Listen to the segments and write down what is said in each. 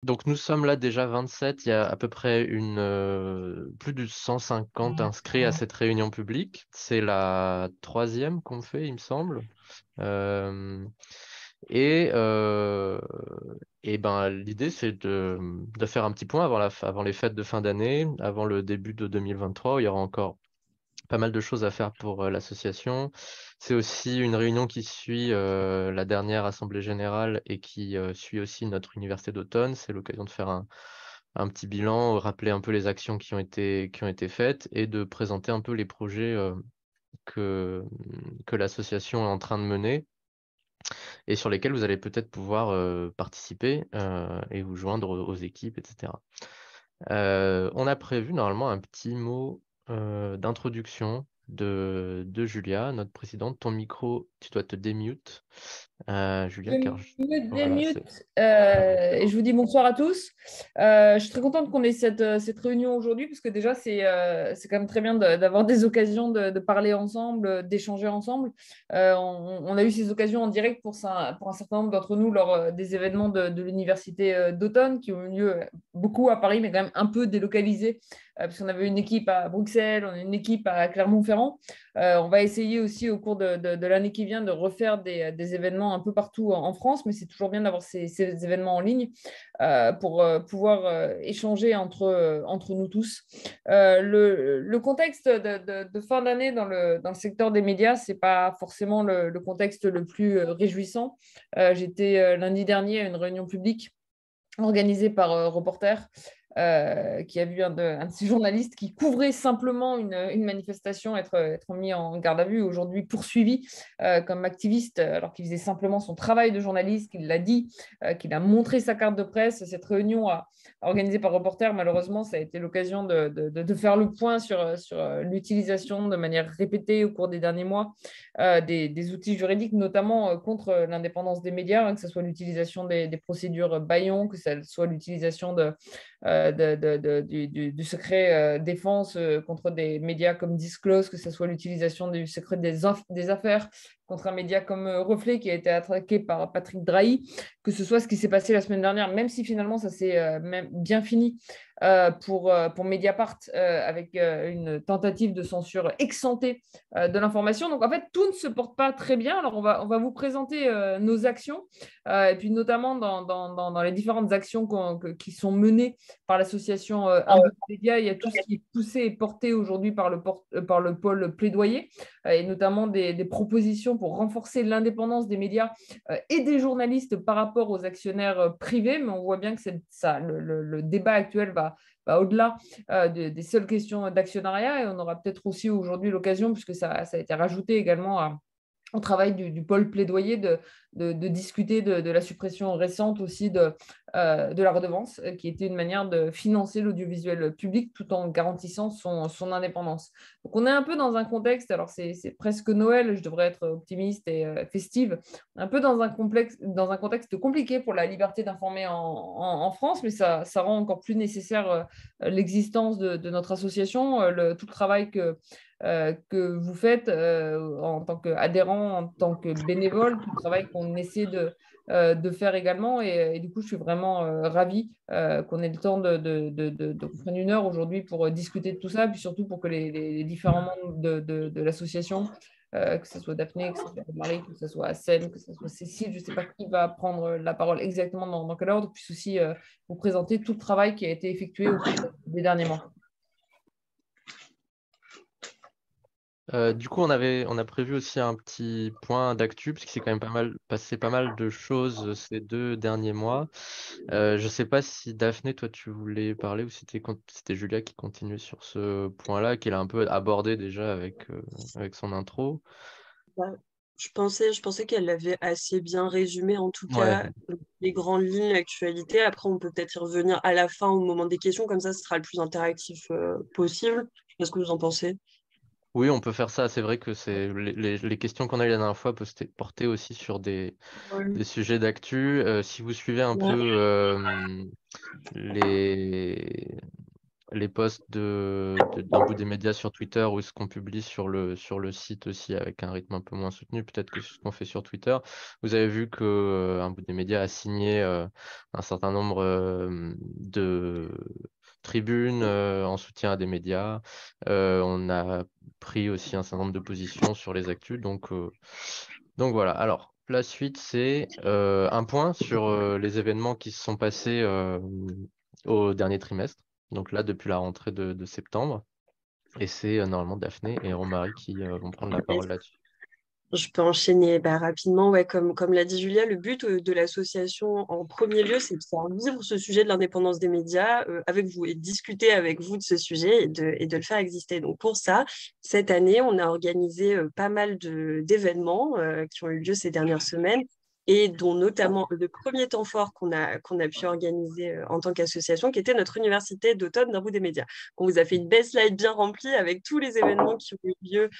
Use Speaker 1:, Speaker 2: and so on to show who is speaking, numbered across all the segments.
Speaker 1: Donc nous sommes là déjà 27, il y a à peu près plus de 150 inscrits à cette réunion publique. C'est la troisième qu'on fait, il me semble. Euh, et ben, l'idée, c'est de faire un petit point avant les fêtes de fin d'année, avant le début de 2023, où il y aura encore pas mal de choses à faire pour l'association. C'est aussi une réunion qui suit la dernière assemblée générale et qui suit aussi notre université d'automne. C'est l'occasion de faire un petit bilan, rappeler un peu les actions qui ont été faites et de présenter un peu les projets que, que l'association est en train de mener et sur lesquels vous allez peut-être pouvoir participer et vous joindre aux équipes, etc. On a prévu normalement un petit mot d'introduction de Julia, notre présidente. Ton micro, tu dois te démute,
Speaker 2: Je
Speaker 1: Julia, car
Speaker 2: me
Speaker 1: voilà, c'est
Speaker 2: démute et je vous dis bonsoir à tous. Je suis très contente qu'on ait cette réunion aujourd'hui parce que déjà, c'est quand même très bien d'avoir des occasions de parler ensemble, d'échanger ensemble. On a eu ces occasions en direct pour un certain nombre d'entre nous lors des événements de l'université d'automne qui ont eu lieu beaucoup à Paris, mais quand même un peu délocalisés parce qu'on avait une équipe à Bruxelles, on a une équipe à Clermont-Ferrand. On va essayer aussi au cours de l'année qui vient de refaire des événements un peu partout en France, mais c'est toujours bien d'avoir ces événements en ligne pour pouvoir échanger entre nous tous. Le contexte de fin d'année dans le secteur des médias, c'est pas forcément le contexte le plus réjouissant. J'étais lundi dernier à une réunion publique organisée par Reporter, qui a vu un de ces journalistes qui couvrait simplement une manifestation être mis en garde à vue, aujourd'hui poursuivi comme activiste, alors qu'il faisait simplement son travail de journaliste, qu'il l'a dit, qu'il a montré sa carte de presse. Cette réunion organisée par Reporter, malheureusement, ça a été l'occasion de faire le point sur l'utilisation de manière répétée au cours des derniers mois des outils juridiques, notamment contre l'indépendance des médias, hein, que ce soit l'utilisation des procédures Bayon, que ce soit l'utilisation du secret défense contre des médias comme Disclose, que ce soit l'utilisation du secret des affaires contre un média comme Reflet qui a été attaqué par Patrick Drahi, que ce soit ce qui s'est passé la semaine dernière, même si finalement ça s'est même bien fini pour Mediapart avec une tentative de censure ex-ante de l'information. Donc en fait, tout ne se porte pas très bien. Alors on va vous présenter nos actions et puis notamment dans les différentes actions qui sont menées par l'association Impact Média. Il y a tout ce qui est poussé et porté aujourd'hui par le pôle plaidoyer et notamment des propositions pour renforcer l'indépendance des médias et des journalistes par rapport aux actionnaires privés. Mais on voit bien que le débat actuel va au-delà des seules questions d'actionnariat et on aura peut-être aussi aujourd'hui l'occasion, puisque ça a été rajouté également au travail du pôle plaidoyer de discuter de la suppression récente aussi de la redevance, qui était une manière de financer l'audiovisuel public tout en garantissant son indépendance. Donc on est un peu dans un contexte, alors c'est presque Noël, je devrais être optimiste et festive, un peu dans un contexte compliqué pour la liberté d'informer en France, mais ça rend encore plus nécessaire l'existence de notre association, tout le travail que vous faites en tant qu'adhérent, en tant que bénévole, tout le travail qu'on essaie de faire également. Et du coup, je suis vraiment ravie qu'on ait le temps de prendre une heure aujourd'hui pour discuter de tout ça, puis surtout pour que les différents membres de l'association, que ce soit Daphné, que ce soit Marie, que ce soit Assène, que ce soit Cécile, je ne sais pas qui va prendre la parole exactement dans quel ordre, puisse aussi vous présenter tout le travail qui a été effectué au cours des derniers mois.
Speaker 1: Du coup, on a prévu aussi un petit point d'actu, parce qu'il s'est quand même passé pas mal de choses ces 2 derniers mois. Je sais pas si Daphné, toi, tu voulais parler ou si c'était Julia qui continuait sur ce point-là, qu'elle a un peu abordé déjà avec son intro.
Speaker 3: Ouais. Je pensais qu'elle l'avait assez bien résumé, en tout
Speaker 1: Ouais,
Speaker 3: cas, les grandes lignes, l'actualité. Après, on peut peut-être y revenir à la fin, au moment des questions, comme ça, ce sera le plus interactif possible. Qu'est-ce que vous en pensez?
Speaker 1: oui, on peut faire ça. C'est vrai que les questions qu'on a eues la dernière fois peuvent se porter aussi sur
Speaker 3: Ouais.
Speaker 1: des sujets d'actu. Si vous suivez un peu
Speaker 3: Ouais.
Speaker 1: les, les posts d'un bout des médias sur Twitter ou ce qu'on publie sur le site aussi avec un rythme un peu moins soutenu, peut-être que ce qu'on fait sur Twitter. Vous avez vu que un bout des médias a signé un certain nombre de tribunes en soutien à des médias. On a pris aussi un certain nombre de positions sur les actus. Donc voilà. Alors, la suite, c'est un point sur les événements qui se sont passés au dernier trimestre. Donc là, depuis la rentrée de septembre. Et c'est normalement Daphné et Romary qui vont prendre la parole là-dessus.
Speaker 3: Je peux enchaîner rapidement. Ouais, comme l'a dit Julia, le but de l'association en premier lieu, c'est de faire vivre ce sujet de l'indépendance des médias avec vous et de discuter avec vous de ce sujet et de le faire exister. Donc pour ça, cette année, on a organisé pas mal d'événements qui ont eu lieu ces dernières semaines et dont notamment le premier temps fort qu'on a pu organiser en tant qu'association, qui était notre université d'automne d'un bout des médias. On vous a fait une belle slide bien remplie avec tous les événements qui ont eu lieu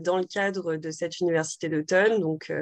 Speaker 3: dans le cadre de cette université d'automne. Donc,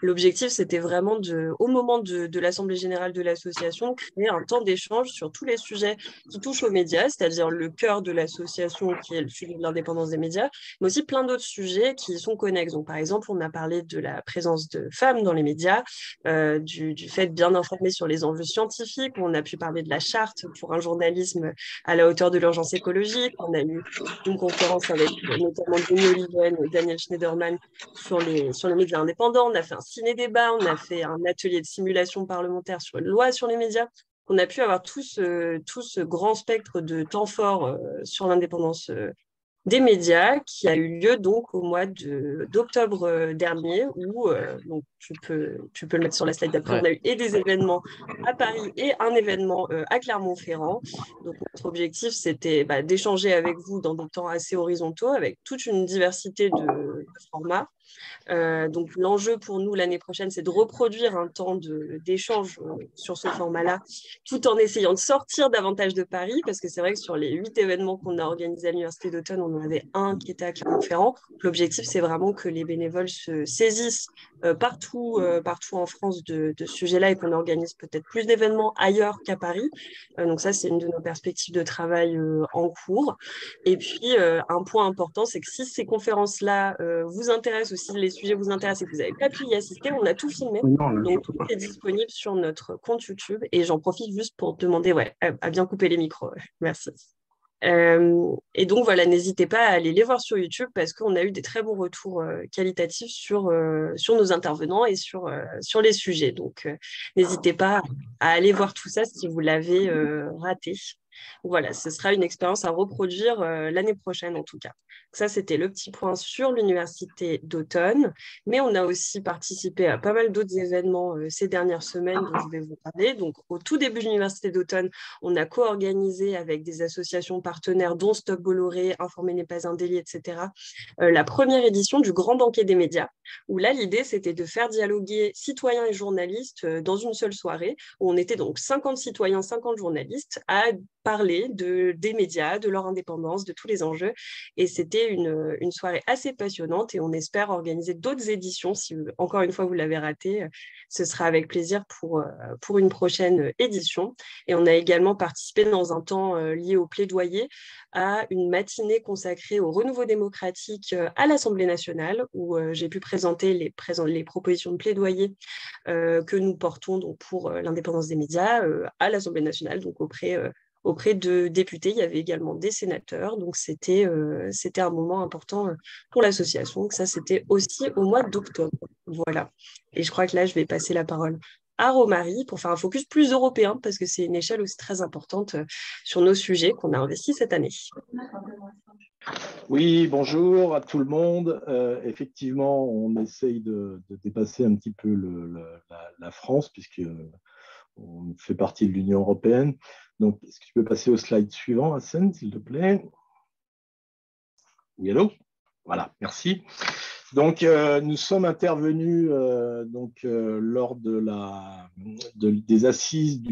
Speaker 3: l'objectif, c'était vraiment, au moment de l'Assemblée générale de l'association, créer un temps d'échange sur tous les sujets qui touchent aux médias, c'est-à-dire le cœur de l'association, qui est le sujet de l'indépendance des médias, mais aussi plein d'autres sujets qui sont connexes. Donc, par exemple, on a parlé de la présence de femmes dans les médias, du fait de bien informer sur les enjeux scientifiques. On a pu parler de la charte pour un journalisme à la hauteur de l'urgence écologique. On a eu une conférence avec notamment Denis Oliven et Daniel Schneiderman sur les médias indépendants. On a fait un ciné-débat, on a fait un atelier de simulation parlementaire sur une loi sur les médias. On a pu avoir tout ce grand spectre de temps fort sur l'indépendance des médias qui a eu lieu donc au mois d'octobre dernier où donc tu peux le mettre sur la slide d'après,
Speaker 1: Ouais.
Speaker 3: on a eu et des événements à Paris et un événement à Clermont-Ferrand. Donc notre objectif c'était d'échanger avec vous dans des temps assez horizontaux avec toute une diversité de formats. Donc l'enjeu pour nous l'année prochaine, c'est de reproduire un temps d'échange sur ce format-là, tout en essayant de sortir davantage de Paris, parce que c'est vrai que sur les 8 événements qu'on a organisés à l'Université d'automne, on en avait un qui était à Clermont-Ferrand. L'objectif, c'est vraiment que les bénévoles se saisissent partout en France de ce sujet-là et qu'on organise peut-être plus d'événements ailleurs qu'à Paris. Donc ça, c'est une de nos perspectives de travail en cours. Et puis, un point important, c'est que si ces conférences-là vous intéressent aussi, les sujets vous intéressent et que vous n'avez pas pu y assister, on a tout filmé. Donc, tout est disponible sur notre compte YouTube. Et j'en profite juste pour demander à bien couper les micros. Merci. Et donc, voilà, n'hésitez pas à aller les voir sur YouTube parce qu'on a eu des très bons retours qualitatifs sur nos intervenants et sur les sujets. Donc, n'hésitez pas à aller voir tout ça si vous l'avez raté. Voilà, ce sera une expérience à reproduire l'année prochaine en tout cas. Ça, c'était le petit point sur l'université d'automne. Mais on a aussi participé à pas mal d'autres événements ces dernières semaines dont je vais vous parler. Donc, au tout début de l'université d'automne, on a co-organisé avec des associations partenaires, dont Stop Bolloré, Informer n'est pas un délit, etc., la première édition du Grand Banquet des médias, où là, l'idée, c'était de faire dialoguer citoyens et journalistes dans une seule soirée, où on était donc 50 citoyens, 50 journalistes à parler des médias, de leur indépendance, de tous les enjeux. Et c'était une soirée assez passionnante et on espère organiser d'autres éditions. Si, encore une fois, vous l'avez raté, ce sera avec plaisir pour une prochaine édition. Et on a également participé dans un temps lié au plaidoyer à une matinée consacrée au renouveau démocratique à l'Assemblée nationale où j'ai pu présenter les propositions de plaidoyer que nous portons donc, pour l'indépendance des médias à l'Assemblée nationale, donc auprès de députés. Il y avait également des sénateurs. Donc, c'était un moment important pour l'association. Donc, ça, c'était aussi au mois d'octobre. Voilà. Et je crois que là, je vais passer la parole à Romary pour faire un focus plus européen parce que c'est une échelle aussi très importante sur nos sujets qu'on a investis cette année.
Speaker 4: Oui, bonjour à tout le monde. Effectivement, on essaye de dépasser un petit peu la France puisqu'on fait partie de l'Union européenne. Donc, est-ce que tu peux passer au slide suivant, Hassan, s'il te plaît? Oui, allô? Voilà, merci. Donc, nous sommes intervenus lors des assises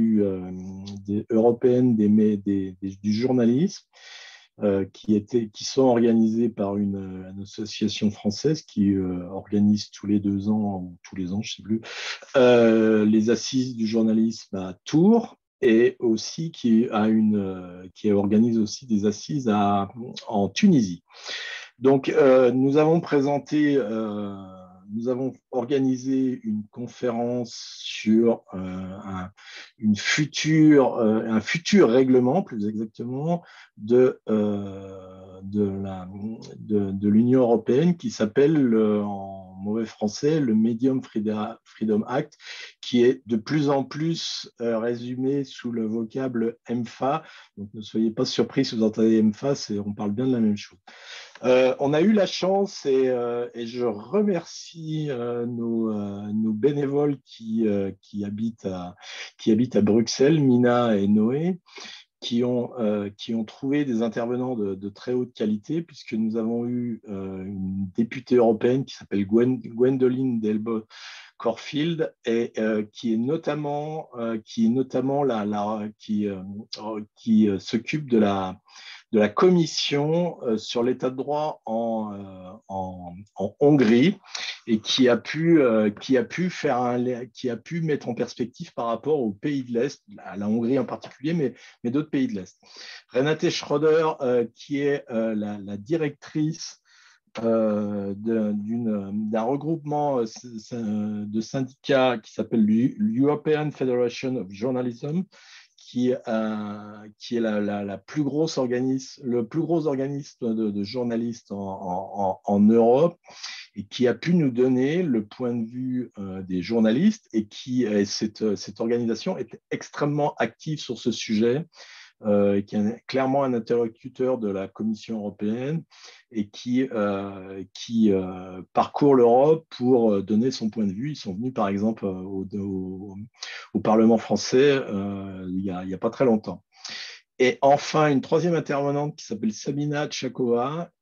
Speaker 4: européennes du journalisme qui sont organisées par une association française qui organise tous les 2 ans ou tous les ans, je ne sais plus, les assises du journalisme à Tours. et aussi qui organise aussi des assises en Tunisie. Donc, nous avons organisé une conférence sur un futur règlement, plus exactement, de l'Union européenne qui s'appelle en mauvais français le Medium Freedom Act, qui est de plus en plus résumé sous le vocable MFA. Donc, ne soyez pas surpris si vous entendez MFA, on parle bien de la même chose. On a eu la chance et je remercie nos bénévoles qui habitent à Bruxelles, Mina et Noé, qui ont trouvé des intervenants de très haute qualité, puisque nous avons eu une députée européenne qui s'appelle Gwendoline Delbo Corfield et qui s'occupe de la commission sur l'état de droit en Hongrie et qui a pu mettre en perspective par rapport aux pays de l'Est, à la Hongrie en particulier, mais d'autres pays de l'Est. Renate Schroeder, qui est la directrice d'un regroupement de syndicats qui s'appelle l'European Federation of Journalism, qui est le plus gros organisme de journalistes en Europe, et qui a pu nous donner le point de vue des journalistes, et cette organisation est extrêmement active sur ce sujet, qui est clairement un interlocuteur de la Commission européenne et qui parcourt l'Europe pour donner son point de vue. Ils sont venus par exemple au Parlement français il n'y a pas très longtemps. Et enfin, une troisième intervenante qui s'appelle Sabina Tchakova,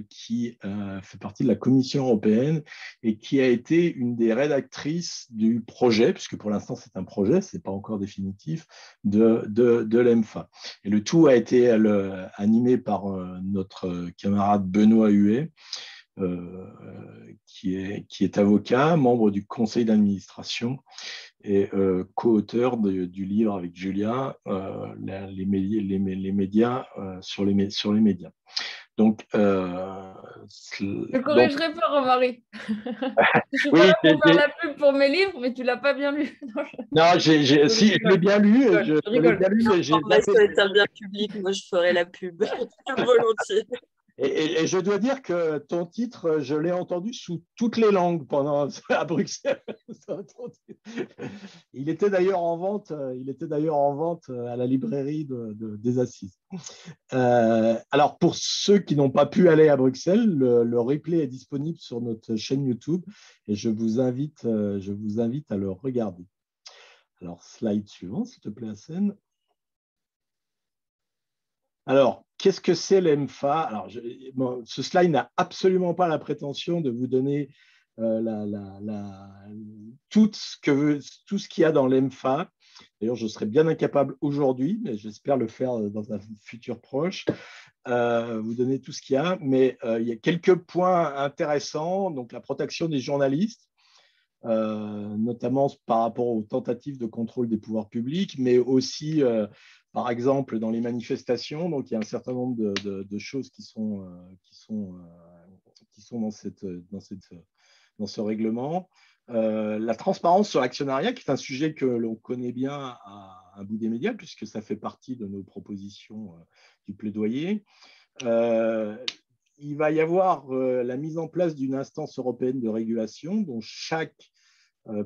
Speaker 4: qui fait partie de la Commission européenne et qui a été une des rédactrices du projet, puisque pour l'instant c'est un projet, ce n'est pas encore définitif, de l'EMFA. Et le tout a été animé par notre camarade Benoît Huet, qui est avocat, membre du conseil d'administration et co-auteur du livre avec Julia, les médias sur les médias. Donc,
Speaker 2: je ne corrigerai pas, Romary. Je suis
Speaker 4: oui,
Speaker 2: pas là pour faire la pub pour mes livres, mais tu ne l'as pas bien lu.
Speaker 4: Non, si, je l'ai bien lu.
Speaker 2: Je rigole.
Speaker 3: L'information est un bien public, moi je ferai la pub volontiers.
Speaker 4: Et je dois dire que ton titre, je l'ai entendu sous toutes les langues à Bruxelles. Il était d'ailleurs en vente à la librairie des Assises. Alors, pour ceux qui n'ont pas pu aller à Bruxelles, le replay est disponible sur notre chaîne YouTube et je vous invite à le regarder. Alors, slide suivant, s'il te plaît, Hassen. Alors, qu'est-ce que c'est l'EMFA? Alors, ce slide n'a absolument pas la prétention de vous donner tout ce qu'il y a dans l'EMFA. D'ailleurs, je serais bien incapable aujourd'hui, mais j'espère le faire dans un futur proche, vous donner tout ce qu'il y a. Mais il y a quelques points intéressants. Donc, la protection des journalistes, notamment par rapport aux tentatives de contrôle des pouvoirs publics, mais aussi par exemple, dans les manifestations, donc il y a un certain nombre de choses qui sont dans ce règlement. La transparence sur l'actionnariat, qui est un sujet que l'on connaît bien à bout des médias, puisque ça fait partie de nos propositions du plaidoyer. Il va y avoir la mise en place d'une instance européenne de régulation dont chaque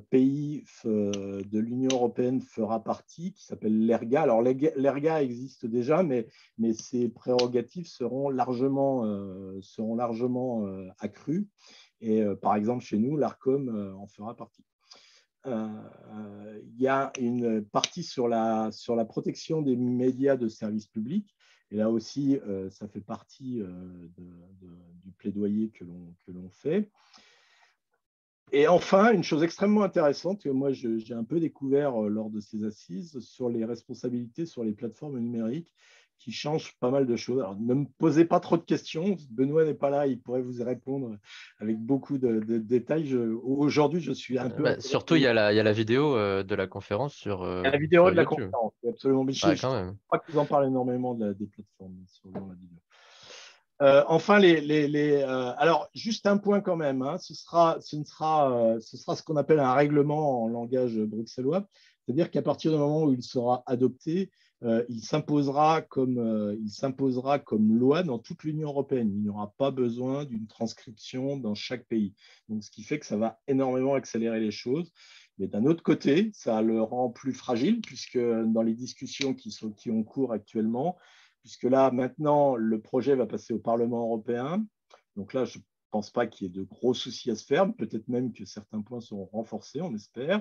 Speaker 4: pays de l'Union européenne fera partie, qui s'appelle l'ERGA. Alors, l'ERGA existe déjà, mais ses prérogatives seront largement accrues. Et par exemple, chez nous, l'ARCOM en fera partie. Il y a une partie sur la protection des médias de service public. Et là aussi, ça fait partie du plaidoyer que l'on fait. Et enfin, une chose extrêmement intéressante que moi j'ai un peu découvert lors de ces assises sur les responsabilités sur les plateformes numériques qui changent pas mal de choses. Alors, ne me posez pas trop de questions. Benoît n'est pas là, il pourrait vous y répondre avec beaucoup de détails. Aujourd'hui, je suis un peu
Speaker 1: Surtout, il y a la vidéo de la conférence
Speaker 4: à la vidéo de la
Speaker 1: YouTube.
Speaker 4: conférence, absolument. Mais
Speaker 1: Ouais,
Speaker 4: je
Speaker 1: quand même.
Speaker 4: crois qu'ils en parlent énormément des plateformes dans la vidéo. Enfin, alors, juste un point quand même, hein, ce sera ce qu'on appelle un règlement en langage bruxellois, c'est-à-dire qu'à partir du moment où il sera adopté, il s'imposera comme loi dans toute l'Union européenne. Il n'y aura pas besoin d'une transcription dans chaque pays. Donc, ce qui fait que ça va énormément accélérer les choses. Mais d'un autre côté, ça le rend plus fragile, puisque dans les discussions qui ont cours actuellement, puisque là, maintenant, le projet va passer au Parlement européen. Donc là, je ne pense pas qu'il y ait de gros soucis à se faire. Peut-être même que certains points seront renforcés, on espère.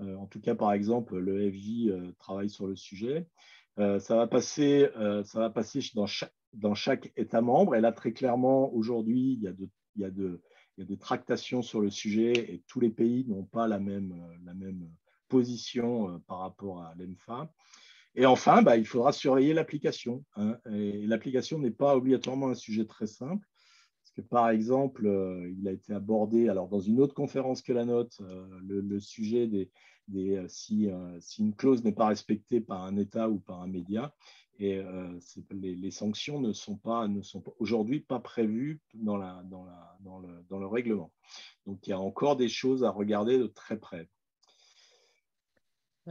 Speaker 4: En tout cas, par exemple, le FJ travaille sur le sujet. Ça va passer dans chaque État membre. Et là, très clairement, aujourd'hui, il y a des tractations sur le sujet et tous les pays n'ont pas la même position par rapport à l'EMFA. Et enfin, il faudra surveiller l'application, hein. Et l'application n'est pas obligatoirement un sujet très simple, parce que par exemple, il a été abordé, alors dans une autre conférence que la nôtre, le sujet si une clause n'est pas respectée par un État ou par un média, et les sanctions ne sont aujourd'hui pas prévues dans le règlement. Donc il y a encore des choses à regarder de très près.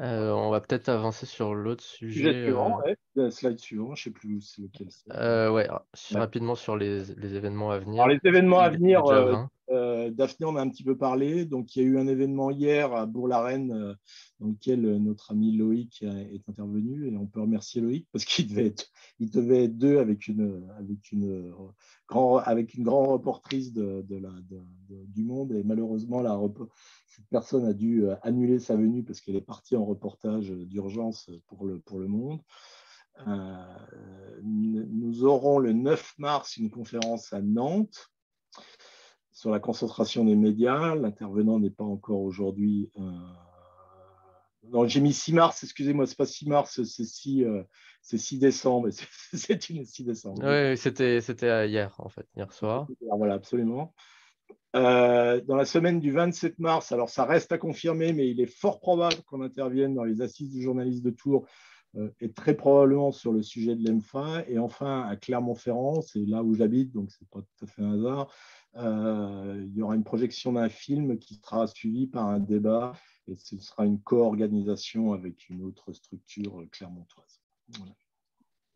Speaker 1: On va peut-être avancer sur l'autre
Speaker 4: Sujet
Speaker 1: sujet.
Speaker 4: suivant, ouais. Slide suivant, je ne sais plus c'est lequel c'est.
Speaker 1: Ouais,
Speaker 4: Ouais.
Speaker 1: rapidement sur les événements à venir.
Speaker 4: Alors, les événements à venir,
Speaker 1: Déjà 20.
Speaker 4: Daphné en a un petit peu parlé. Donc, il y a eu un événement hier à Bourg-la-Reine dans lequel notre ami Loïc est intervenu. Et on peut remercier Loïc parce qu'il devait être deux avec une grande reportrice du Monde. Et malheureusement, cette personne a dû annuler sa venue parce qu'elle est partie en reportage d'urgence pour le Monde. Nous aurons le 9 mars une conférence à Nantes sur la concentration des médias. L'intervenant n'est pas encore aujourd'hui. Non, j'ai mis 6 mars, excusez-moi, ce n'est pas 6 mars, c'est 6 décembre. C'est une 6 décembre.
Speaker 1: Oui, c'était hier, en fait, hier soir.
Speaker 4: Voilà, absolument. Dans la semaine du 27 mars, alors ça reste à confirmer, mais il est fort probable qu'on intervienne dans les assises du journaliste de Tours et très probablement sur le sujet de l'EMFA. Et enfin, à Clermont-Ferrand, c'est là où j'habite, donc ce n'est pas tout à fait un hasard, il y aura une projection d'un film qui sera suivi par un débat et ce sera une co-organisation avec une autre structure clermontoise. Voilà.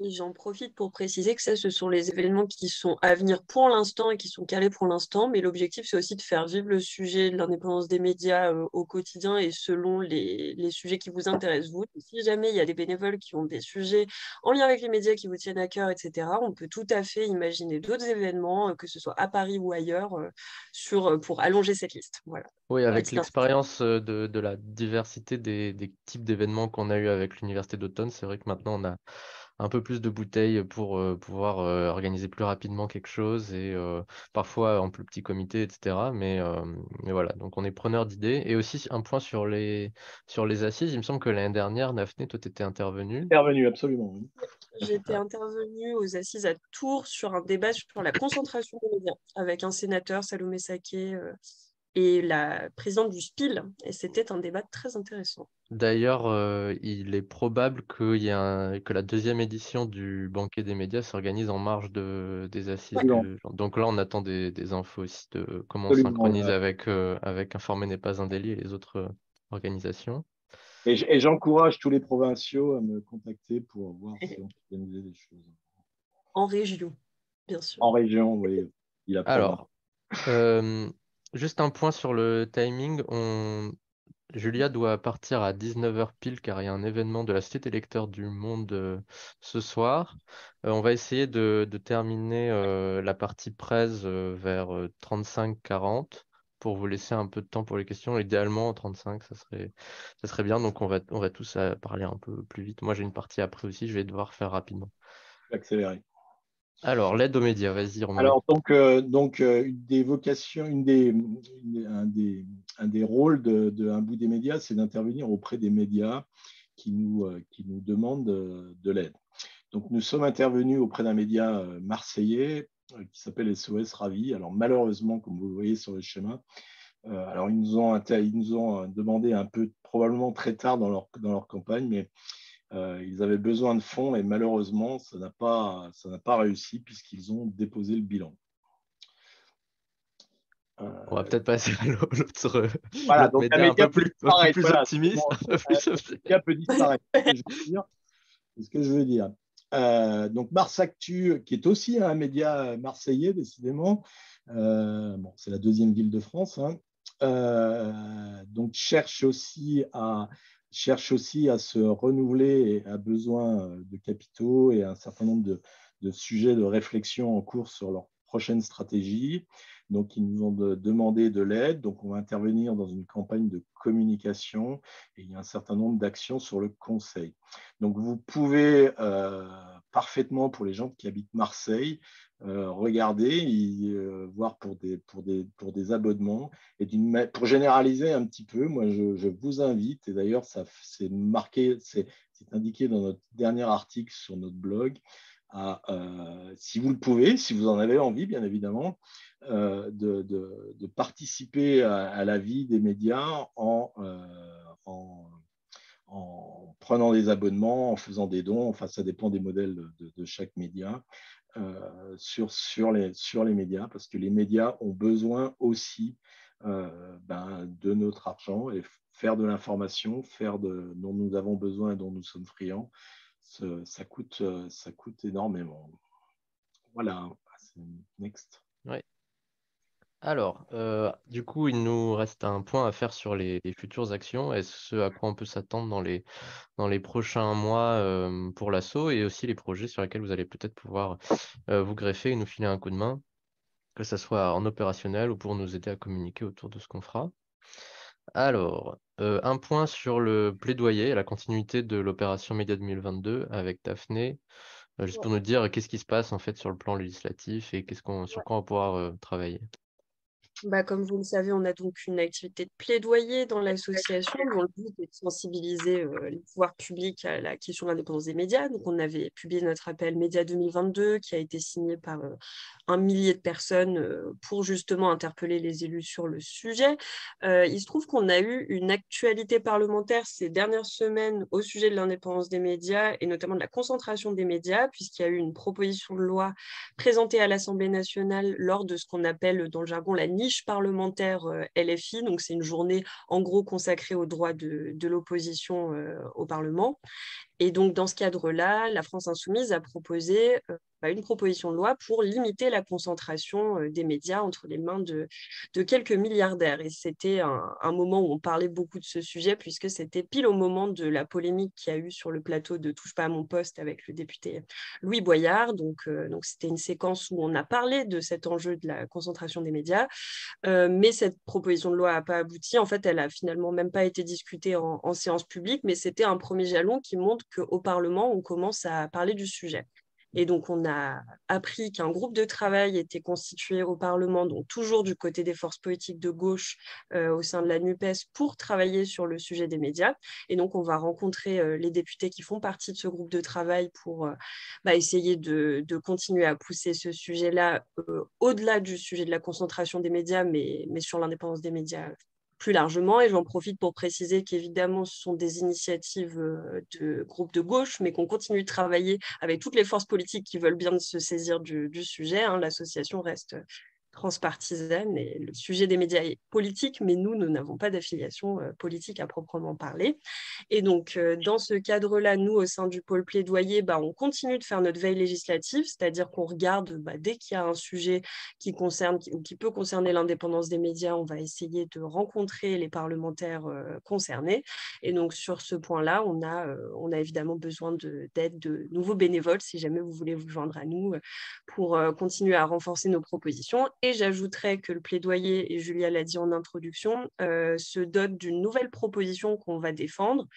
Speaker 3: J'en profite pour préciser que ça, ce sont les événements qui sont à venir pour l'instant et qui sont calés pour l'instant, mais l'objectif, c'est aussi de faire vivre le sujet de l'indépendance des médias au quotidien et selon les sujets qui vous intéressent, vous. Et si jamais il y a des bénévoles qui ont des sujets en lien avec les médias qui vous tiennent à cœur, etc., on peut tout à fait imaginer d'autres événements, que ce soit à Paris ou ailleurs, pour allonger cette liste. Voilà.
Speaker 1: Oui, avec
Speaker 3: Petite
Speaker 1: l'expérience de la diversité des types d'événements qu'on a eu avec l'Université d'Automne, c'est vrai que maintenant on a un peu plus de bouteilles pour pouvoir organiser plus rapidement quelque chose et parfois en plus petit comité, etc. Mais voilà, donc on est preneur d'idées. Et aussi un point sur les assises, il me semble que l'année dernière, Daphné, toi, tu étais intervenue.
Speaker 4: Intervenu, absolument. Oui.
Speaker 3: J'étais intervenue aux assises à Tours sur un débat sur la concentration des médias avec un sénateur, Salomé Saké, et la présidente du SPIL. Et c'était un débat très intéressant.
Speaker 1: D'ailleurs, il est probable que la deuxième édition du banquet des médias s'organise en marge des assises. Donc là, on attend des infos aussi de comment on
Speaker 4: Absolument,
Speaker 1: synchronise
Speaker 4: ouais.
Speaker 1: avec Informer n'est pas un délit et les autres organisations.
Speaker 4: Et j'encourage tous les provinciaux à me contacter pour voir si on peut organiser des choses.
Speaker 3: En région, bien sûr.
Speaker 4: En région, oui, il apprendra.
Speaker 1: Alors, juste un point sur le timing. Julia doit partir à 19 h pile car il y a un événement de la Société des lecteurs du Monde ce soir. On va essayer de terminer la partie presse vers 35-40 pour vous laisser un peu de temps pour les questions. Idéalement, en 35, ça serait bien. Donc, on va tous parler un peu plus vite. Moi, j'ai une partie après aussi, je vais devoir faire rapidement.
Speaker 4: Accélérer.
Speaker 1: Alors, l'aide aux médias, vas-y, Romain.
Speaker 4: Alors, une des vocations, un des rôles Un bout des médias, c'est d'intervenir auprès des médias qui nous demandent de l'aide. Donc, nous sommes intervenus auprès d'un média marseillais qui s'appelle SOS Ravi. Alors, malheureusement, comme vous le voyez sur le schéma, alors ils nous ont demandé un peu, probablement très tard dans leur campagne, mais ils avaient besoin de fonds et malheureusement, ça n'a pas réussi puisqu'ils ont déposé le bilan.
Speaker 1: On va peut-être passer à
Speaker 4: Voilà,
Speaker 1: l'autre
Speaker 4: donc un
Speaker 1: média
Speaker 4: média
Speaker 1: un peu
Speaker 4: disparaître.
Speaker 1: plus
Speaker 4: Voilà,
Speaker 1: optimiste.
Speaker 4: un média peut disparaître. C'est ce que je veux dire. Donc Mars Actu, qui est aussi un média marseillais, décidément, c'est la deuxième ville de France, hein, donc cherche aussi à se renouveler et a besoin de capitaux et un certain nombre de sujets de réflexion en cours sur leur prochaine stratégie. Donc, ils nous ont demandé de l'aide. Donc, on va intervenir dans une campagne de communication et il y a un certain nombre d'actions sur le conseil. Donc, vous pouvez parfaitement, pour les gens qui habitent Marseille, regarder, voir pour des abonnements. Et pour généraliser un petit peu, moi, je vous invite, et d'ailleurs, c'est marqué, c'est indiqué dans notre dernier article sur notre blog, si vous le pouvez, si vous en avez envie, bien évidemment, de participer à la vie des médias en prenant des abonnements, en faisant des dons. Enfin, ça dépend des modèles de chaque média sur les médias, parce que les médias ont besoin aussi de notre argent et faire de l'information, dont nous avons besoin et dont nous sommes friands. Ça coûte énormément. Voilà, next.
Speaker 1: Ouais. Alors, du coup, il nous reste un point à faire sur les futures actions et ce à quoi on peut s'attendre dans les prochains mois pour l'assaut et aussi les projets sur lesquels vous allez peut-être pouvoir vous greffer et nous filer un coup de main, que ce soit en opérationnel ou pour nous aider à communiquer autour de ce qu'on fera. Alors, un point sur le plaidoyer et la continuité de l'opération Média 2022 avec Daphné, juste pour nous dire qu'est-ce qui se passe en fait sur le plan législatif et sur quoi on va pouvoir travailler.
Speaker 3: Comme vous le savez, on a donc une activité de plaidoyer dans l'association dont le but est de sensibiliser les pouvoirs publics à la question de l'indépendance des médias. Donc, on avait publié notre appel Média 2022 qui a été signé par 1 millier de personnes pour justement interpeller les élus sur le sujet. Il se trouve qu'on a eu une actualité parlementaire ces dernières semaines au sujet de l'indépendance des médias et notamment de la concentration des médias, puisqu'il y a eu une proposition de loi présentée à l'Assemblée nationale lors de ce qu'on appelle dans le jargon la niche parlementaire LFI. Donc, c'est une journée en gros consacrée aux droits de l'opposition au Parlement. Et donc, dans ce cadre-là, la France Insoumise a proposé une proposition de loi pour limiter la concentration des médias entre les mains de quelques milliardaires. Et c'était un moment où on parlait beaucoup de ce sujet, puisque c'était pile au moment de la polémique qu'il y a eu sur le plateau de Touche pas à mon poste avec le député Louis Boyard. Donc c'était une séquence où on a parlé de cet enjeu de la concentration des médias. Mais cette proposition de loi n'a pas abouti. En fait, elle n'a finalement même pas été discutée en séance publique, mais c'était un premier jalon qui montre qu'au Parlement, on commence à parler du sujet. Et donc, on a appris qu'un groupe de travail était constitué au Parlement, donc toujours du côté des forces politiques de gauche au sein de la NUPES, pour travailler sur le sujet des médias. Et donc, on va rencontrer les députés qui font partie de ce groupe de travail pour essayer de continuer à pousser ce sujet-là au-delà du sujet de la concentration des médias, mais sur l'indépendance des médias plus largement. Et j'en profite pour préciser qu'évidemment, ce sont des initiatives de groupes de gauche, mais qu'on continue de travailler avec toutes les forces politiques qui veulent bien se saisir du sujet. L'association reste transpartisane et le sujet des médias est politique, mais nous n'avons pas d'affiliation politique à proprement parler. Et donc, dans ce cadre-là, nous, au sein du pôle plaidoyer, on continue de faire notre veille législative, c'est-à-dire qu'on regarde dès qu'il y a un sujet qui concerne ou qui peut concerner l'indépendance des médias, on va essayer de rencontrer les parlementaires concernés. Et donc, sur ce point-là, on a évidemment besoin d'aide de nouveaux bénévoles, si jamais vous voulez vous joindre à nous, pour continuer à renforcer nos propositions. Et j'ajouterais que le plaidoyer, et Julia l'a dit en introduction, se dote d'une nouvelle proposition qu'on va défendre,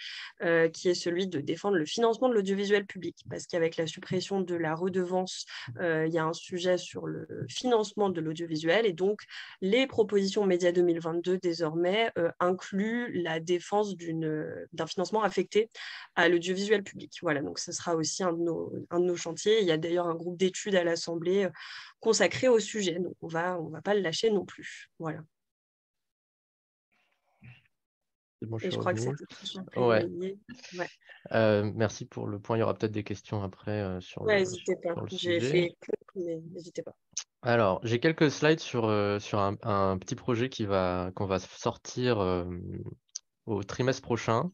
Speaker 3: qui est celui de défendre le financement de l'audiovisuel public. Parce qu'avec la suppression de la redevance, il y a un sujet sur le financement de l'audiovisuel. Et donc, les propositions Média 2022, désormais, incluent la défense d'un financement affecté à l'audiovisuel public. Voilà, donc ce sera aussi un de nos chantiers. Il y a d'ailleurs un groupe d'études à l'Assemblée consacré au sujet. Donc, on va pas le lâcher non plus. Voilà.
Speaker 1: Bon,
Speaker 3: Et je crois que
Speaker 1: revenu.
Speaker 3: c'était tout sur le
Speaker 1: Ouais.
Speaker 3: plaidoyer. Ouais.
Speaker 1: Merci pour le point. Il y aura peut-être des questions après sur
Speaker 3: N'hésitez pas.
Speaker 1: le
Speaker 3: J'ai
Speaker 1: sujet.
Speaker 3: fait mais n'hésitez pas.
Speaker 1: Alors, j'ai quelques slides sur un petit projet qu'on va sortir au trimestre prochain.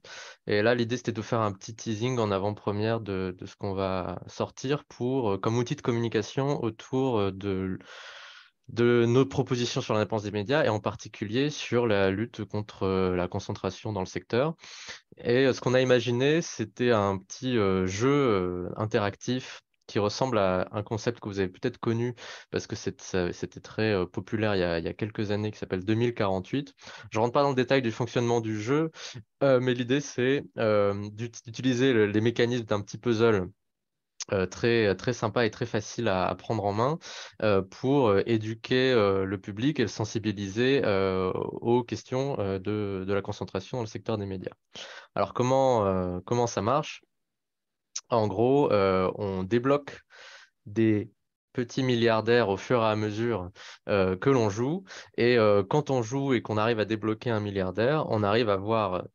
Speaker 1: Et là, l'idée, c'était de faire un petit teasing en avant-première de ce qu'on va sortir comme outil de communication autour de nos propositions sur l'indépendance des médias et en particulier sur la lutte contre la concentration dans le secteur. Et ce qu'on a imaginé, c'était un petit jeu interactif qui ressemble à un concept que vous avez peut-être connu parce que c'était très populaire il y a quelques années qui s'appelle 2048. Je rentre pas dans le détail du fonctionnement du jeu, mais l'idée c'est d'utiliser les mécanismes d'un petit puzzle très sympa et très facile à prendre en main pour éduquer le public et le sensibiliser aux questions de la concentration dans le secteur des médias. Alors comment ça marche? En gros, on débloque des petits milliardaires au fur et à mesure que l'on joue. Et quand on joue et qu'on arrive à débloquer un milliardaire, on arrive à voir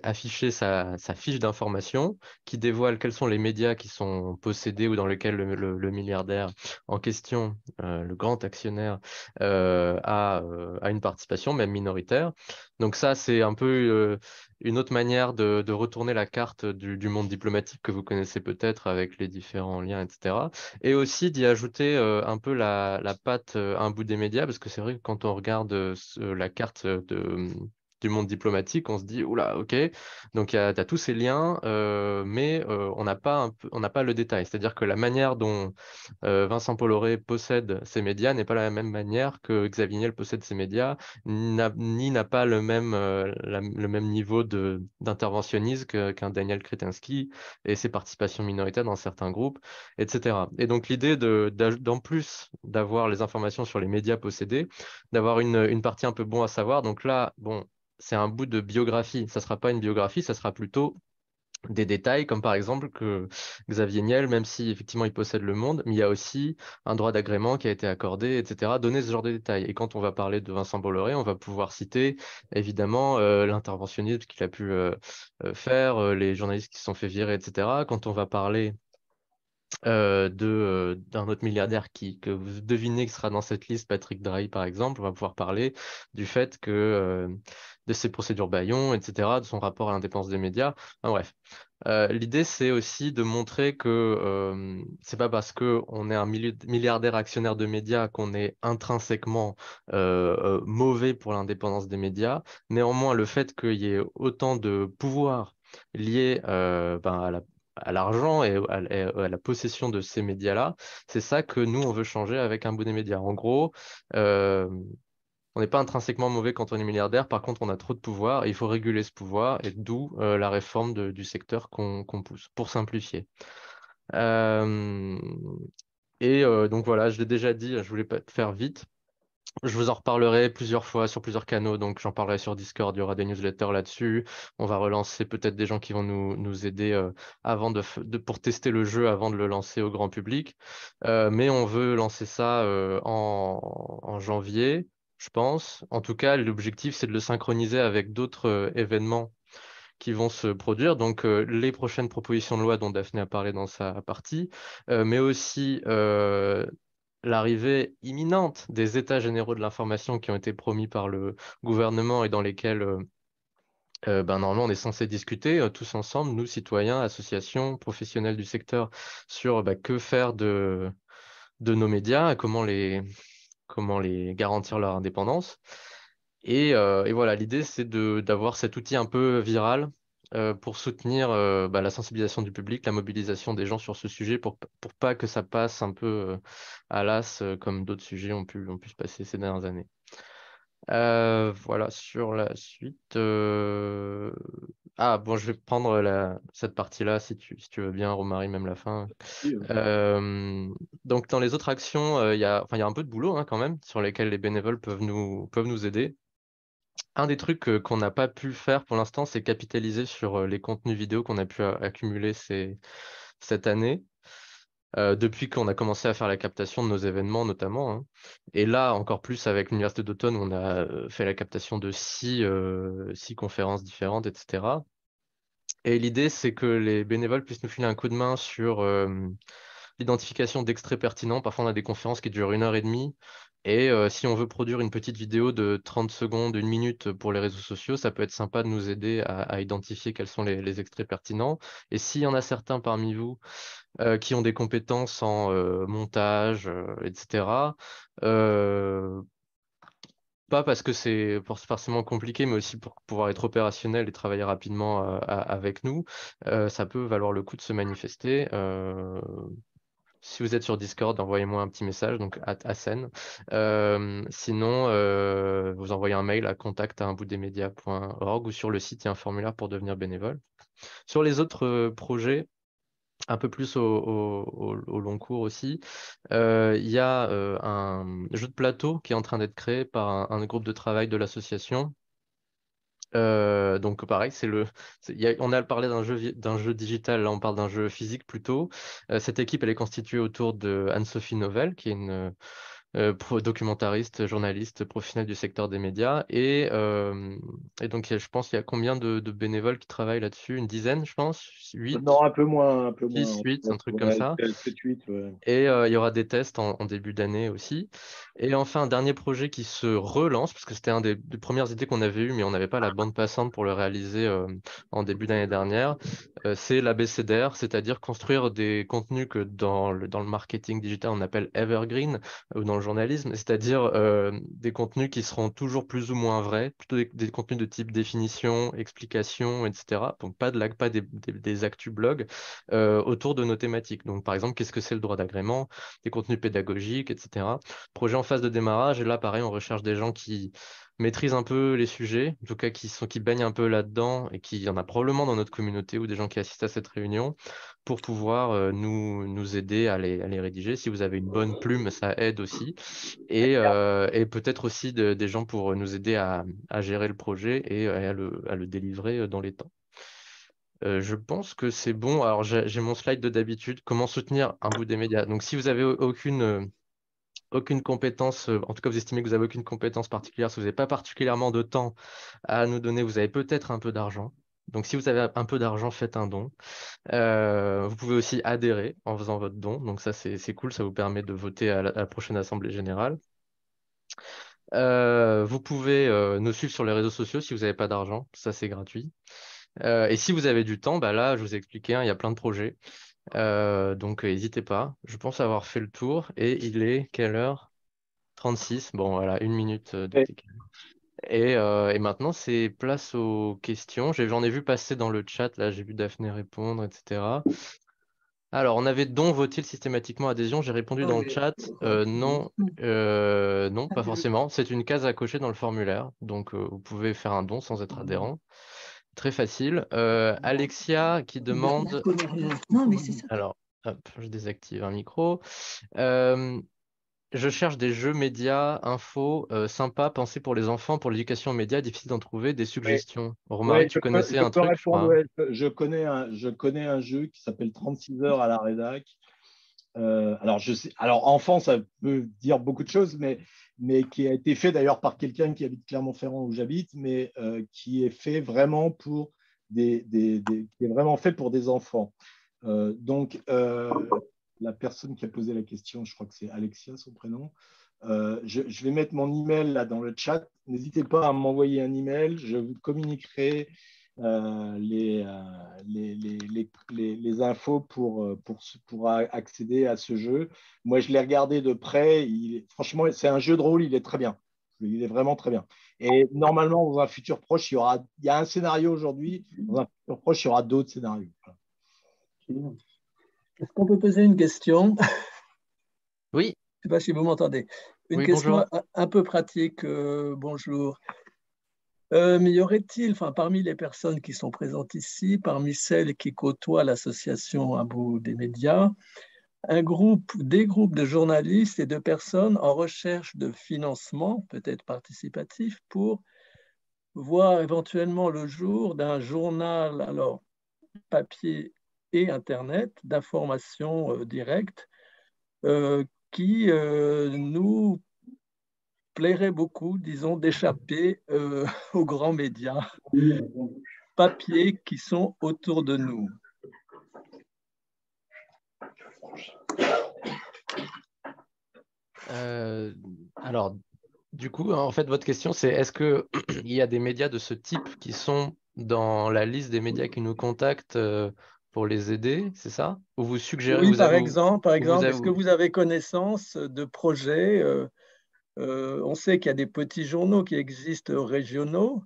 Speaker 1: afficher sa fiche d'information qui dévoile quels sont les médias qui sont possédés ou dans lesquels le milliardaire en question, le grand actionnaire, a une participation, même minoritaire. Donc ça, c'est un peu une autre manière de retourner la carte du monde diplomatique que vous connaissez peut-être avec les différents liens, etc. Et aussi d'y ajouter un peu la patte à un bout des médias, parce que c'est vrai que quand on regarde la carte du monde diplomatique, on se dit, oula, ok, donc t'as tous ces liens, mais on n'a pas le détail. C'est-à-dire que la manière dont Vincent Bolloré possède ses médias n'est pas la même manière que Xavier Niel possède ses médias, ni n'a pas le même niveau d'interventionnisme qu'un Daniel Kretinsky et ses participations minoritaires dans certains groupes, etc. Et donc l'idée d'en plus d'avoir les informations sur les médias possédés, d'avoir une partie un peu bon à savoir. Donc là, bon, c'est un bout de biographie. Ça sera pas une biographie, ça sera plutôt des détails, comme par exemple que Xavier Niel, même si effectivement il possède le monde, mais il y a aussi un droit d'agrément qui a été accordé, etc. Donner ce genre de détails. Et quand on va parler de Vincent Bolloré, on va pouvoir citer évidemment l'interventionnisme qu'il a pu faire, les journalistes qui se sont fait virer, etc. Quand on va parler d'un autre milliardaire que vous devinez qui sera dans cette liste, Patrick Drahi par exemple, on va pouvoir parler du fait que de ses procédures bâillons, etc., de son rapport à l'indépendance des médias. Enfin, bref. L'idée, c'est aussi de montrer que c'est pas parce que on est un milliardaire actionnaire de médias qu'on est intrinsèquement mauvais pour l'indépendance des médias. Néanmoins, le fait qu'il y ait autant de pouvoir lié à l'argent et à la possession de ces médias-là, c'est ça que nous, on veut changer avec un bout des médias. En gros, euh, on n'est pas intrinsèquement mauvais quand on est milliardaire, par contre, on a trop de pouvoir et il faut réguler ce pouvoir, et d'où la réforme du secteur qu'on pousse, pour simplifier. Euh, donc voilà, je l'ai déjà dit, je voulais pas faire vite. Je vous en reparlerai plusieurs fois sur plusieurs canaux, donc j'en parlerai sur Discord, il y aura des newsletters là-dessus. On va relancer peut-être des gens qui vont nous aider avant pour tester le jeu avant de le lancer au grand public. Mais on veut lancer ça en janvier, je pense. En tout cas, l'objectif, c'est de le synchroniser avec d'autres événements qui vont se produire. Donc, les prochaines propositions de loi dont Daphné a parlé dans sa partie, mais aussi l'arrivée imminente des états généraux de l'information qui ont été promis par le gouvernement et dans lesquels normalement on est censé discuter tous ensemble, nous citoyens, associations, professionnels du secteur, sur que faire de nos médias et comment les garantir leur indépendance. Et voilà, l'idée c'est d'avoir cet outil un peu viral pour soutenir la sensibilisation du public, la mobilisation des gens sur ce sujet pour pas que ça passe un peu à l'as comme d'autres sujets ont pu se passer ces dernières années. Voilà, sur la suite. Ah, bon, je vais prendre cette partie-là si tu veux bien, Romary, même la fin. Donc, dans les autres actions, il y a un peu de boulot hein, quand même, sur lesquels les bénévoles peuvent nous aider. Un des trucs qu'on n'a pas pu faire pour l'instant, c'est capitaliser sur les contenus vidéo qu'on a pu accumuler cette année, depuis qu'on a commencé à faire la captation de nos événements notamment, hein. Et là, encore plus avec l'Université d'Automne, où on a fait la captation de six conférences différentes, etc. Et l'idée, c'est que les bénévoles puissent nous filer un coup de main sur l'identification d'extraits pertinents. Parfois, on a des conférences qui durent 1 heure et demie. Et si on veut produire une petite vidéo de 30 secondes, 1 minute pour les réseaux sociaux, ça peut être sympa de nous aider à identifier quels sont les extraits pertinents. Et s'il y en a certains parmi vous qui ont des compétences en montage, etc., euh, pas parce que c'est forcément compliqué, mais aussi pour pouvoir être opérationnel et travailler rapidement avec nous, ça peut valoir le coup de se manifester. Si vous êtes sur Discord, envoyez-moi un petit message, donc @asen. Sinon, vous envoyez un mail à contact@unboutdesmedias.org ou sur le site, il y a un formulaire pour devenir bénévole. Sur les autres projets, un peu plus au long cours aussi, il y a un jeu de plateau qui est en train d'être créé par un groupe de travail de l'association. Donc pareil, on a parlé d'un jeu digital, là on parle d'un jeu physique plutôt. Cette équipe, elle est constituée autour de Anne-Sophie Novelle, qui est une documentariste, journaliste, professionnelle du secteur des médias. Et donc je pense qu'il y a combien de bénévoles qui travaillent là-dessus? Une dizaine, je pense? 8,
Speaker 4: Non, un peu moins, un peu
Speaker 1: 6,
Speaker 4: moins.
Speaker 1: 8, un truc comme
Speaker 4: Ouais,
Speaker 1: ça.
Speaker 4: 7, 8, ouais.
Speaker 1: Et il y aura des tests en début d'année aussi. Et enfin, un dernier projet qui se relance, parce que c'était un des premières idées qu'on avait eues, mais on n'avait pas la bande passante pour le réaliser en début d'année dernière. C'est l'ABCDR, c'est-à-dire construire des contenus que dans le marketing digital on appelle evergreen, ou dans le journalisme, c'est-à-dire des contenus qui seront toujours plus ou moins vrais, plutôt des contenus de type définition, explication, etc. Donc pas des actus blogs autour de nos thématiques. Donc, par exemple, qu'est-ce que c'est le droit d'agrément, des contenus pédagogiques, etc. Projet en phase de démarrage, et là, pareil, on recherche des gens qui maîtrisent un peu les sujets, en tout cas qui baignent un peu là-dedans, et qui y en a probablement dans notre communauté ou des gens qui assistent à cette réunion, pour pouvoir nous aider à les rédiger. Si vous avez une bonne plume, ça aide aussi. Et peut-être aussi des gens pour nous aider à gérer le projet et à le délivrer dans les temps. Je pense que c'est bon. Alors, j'ai mon slide de d'habitude. Comment soutenir un bout des médias? Donc, si vous avez aucune compétence, en tout cas, vous estimez que vous avez aucune compétence particulière, si vous n'avez pas particulièrement de temps à nous donner, vous avez peut-être un peu d'argent. Donc, si vous avez un peu d'argent, faites un don. Vous pouvez aussi adhérer en faisant votre don. Donc, ça, c'est cool. Ça vous permet de voter à la prochaine Assemblée générale. Vous pouvez nous suivre sur les réseaux sociaux si vous n'avez pas d'argent. Ça, c'est gratuit. Et si vous avez du temps, bah là, je vous ai expliqué, hein, il y a plein de projets. Donc, n'hésitez pas. Je pense avoir fait le tour. Et il est quelle heure? 36. Bon, voilà, 1 minute de
Speaker 4: Et
Speaker 1: décalage. Et maintenant, c'est place aux questions. J'en ai vu passer dans le chat, là, j'ai vu Daphné répondre, etc. Alors, on avait don vaut-il systématiquement adhésion? J'ai répondu dans le chat, non, non, pas forcément. C'est une case à cocher dans le formulaire. Donc, vous pouvez faire un don sans être adhérent. Très facile. Alexia qui demande.
Speaker 5: Non, mais c'est ça.
Speaker 1: Alors, hop, je désactive un micro. Euh, je cherche des jeux médias, infos, sympas, pensés pour les enfants, pour l'éducation aux médias, difficile d'en trouver, des
Speaker 4: ouais,
Speaker 1: suggestions. Romary,
Speaker 4: ouais,
Speaker 1: tu connaissais
Speaker 4: je
Speaker 1: un
Speaker 4: peux
Speaker 1: truc, je
Speaker 4: répondre.
Speaker 1: crois.
Speaker 4: Ouais. Je connais un jeu qui s'appelle 36 heures à la rédac. Alors, alors, enfant, ça peut dire beaucoup de choses, mais qui a été fait d'ailleurs par quelqu'un qui habite Clermont-Ferrand où j'habite, mais qui est fait vraiment pour qui est vraiment fait pour des enfants. Donc, la personne qui a posé la question, je crois que c'est Alexia, son prénom. Je vais mettre mon email là dans le chat. N'hésitez pas à m'envoyer un email. Je vous communiquerai les infos pour accéder à ce jeu. Moi, je l'ai regardé de près. Franchement, c'est un jeu de rôle, il est très bien. Il est vraiment très bien. Et normalement, dans un futur proche, il y a un scénario aujourd'hui. Dans un futur proche, il y aura d'autres scénarios.
Speaker 5: Est-ce qu'on peut poser une question?
Speaker 1: Oui,
Speaker 5: Je ne sais pas si vous m'entendez. Une
Speaker 1: oui,
Speaker 5: question
Speaker 1: bonjour.
Speaker 5: un peu pratique. Bonjour. Mais y aurait-il, enfin, parmi les personnes qui sont présentes ici, parmi celles qui côtoient l'association à bout des médias, des groupes de journalistes et de personnes en recherche de financement, peut-être participatif, pour voir éventuellement le jour d'un journal, alors papier et Internet, d'information directe, qui nous plairait beaucoup, disons, d'échapper aux grands médias papier qui sont autour de nous.
Speaker 1: Alors, du coup, en fait, votre question, c'est est-ce qu'il y a des médias de ce type qui sont dans la liste des médias qui nous contactent pour les aider, c'est ça? Ou vous suggérez,
Speaker 5: Oui, par
Speaker 1: ou
Speaker 5: exemple,
Speaker 1: vous
Speaker 5: est-ce que vous avez connaissance de projets on sait qu'il y a des petits journaux qui existent régionaux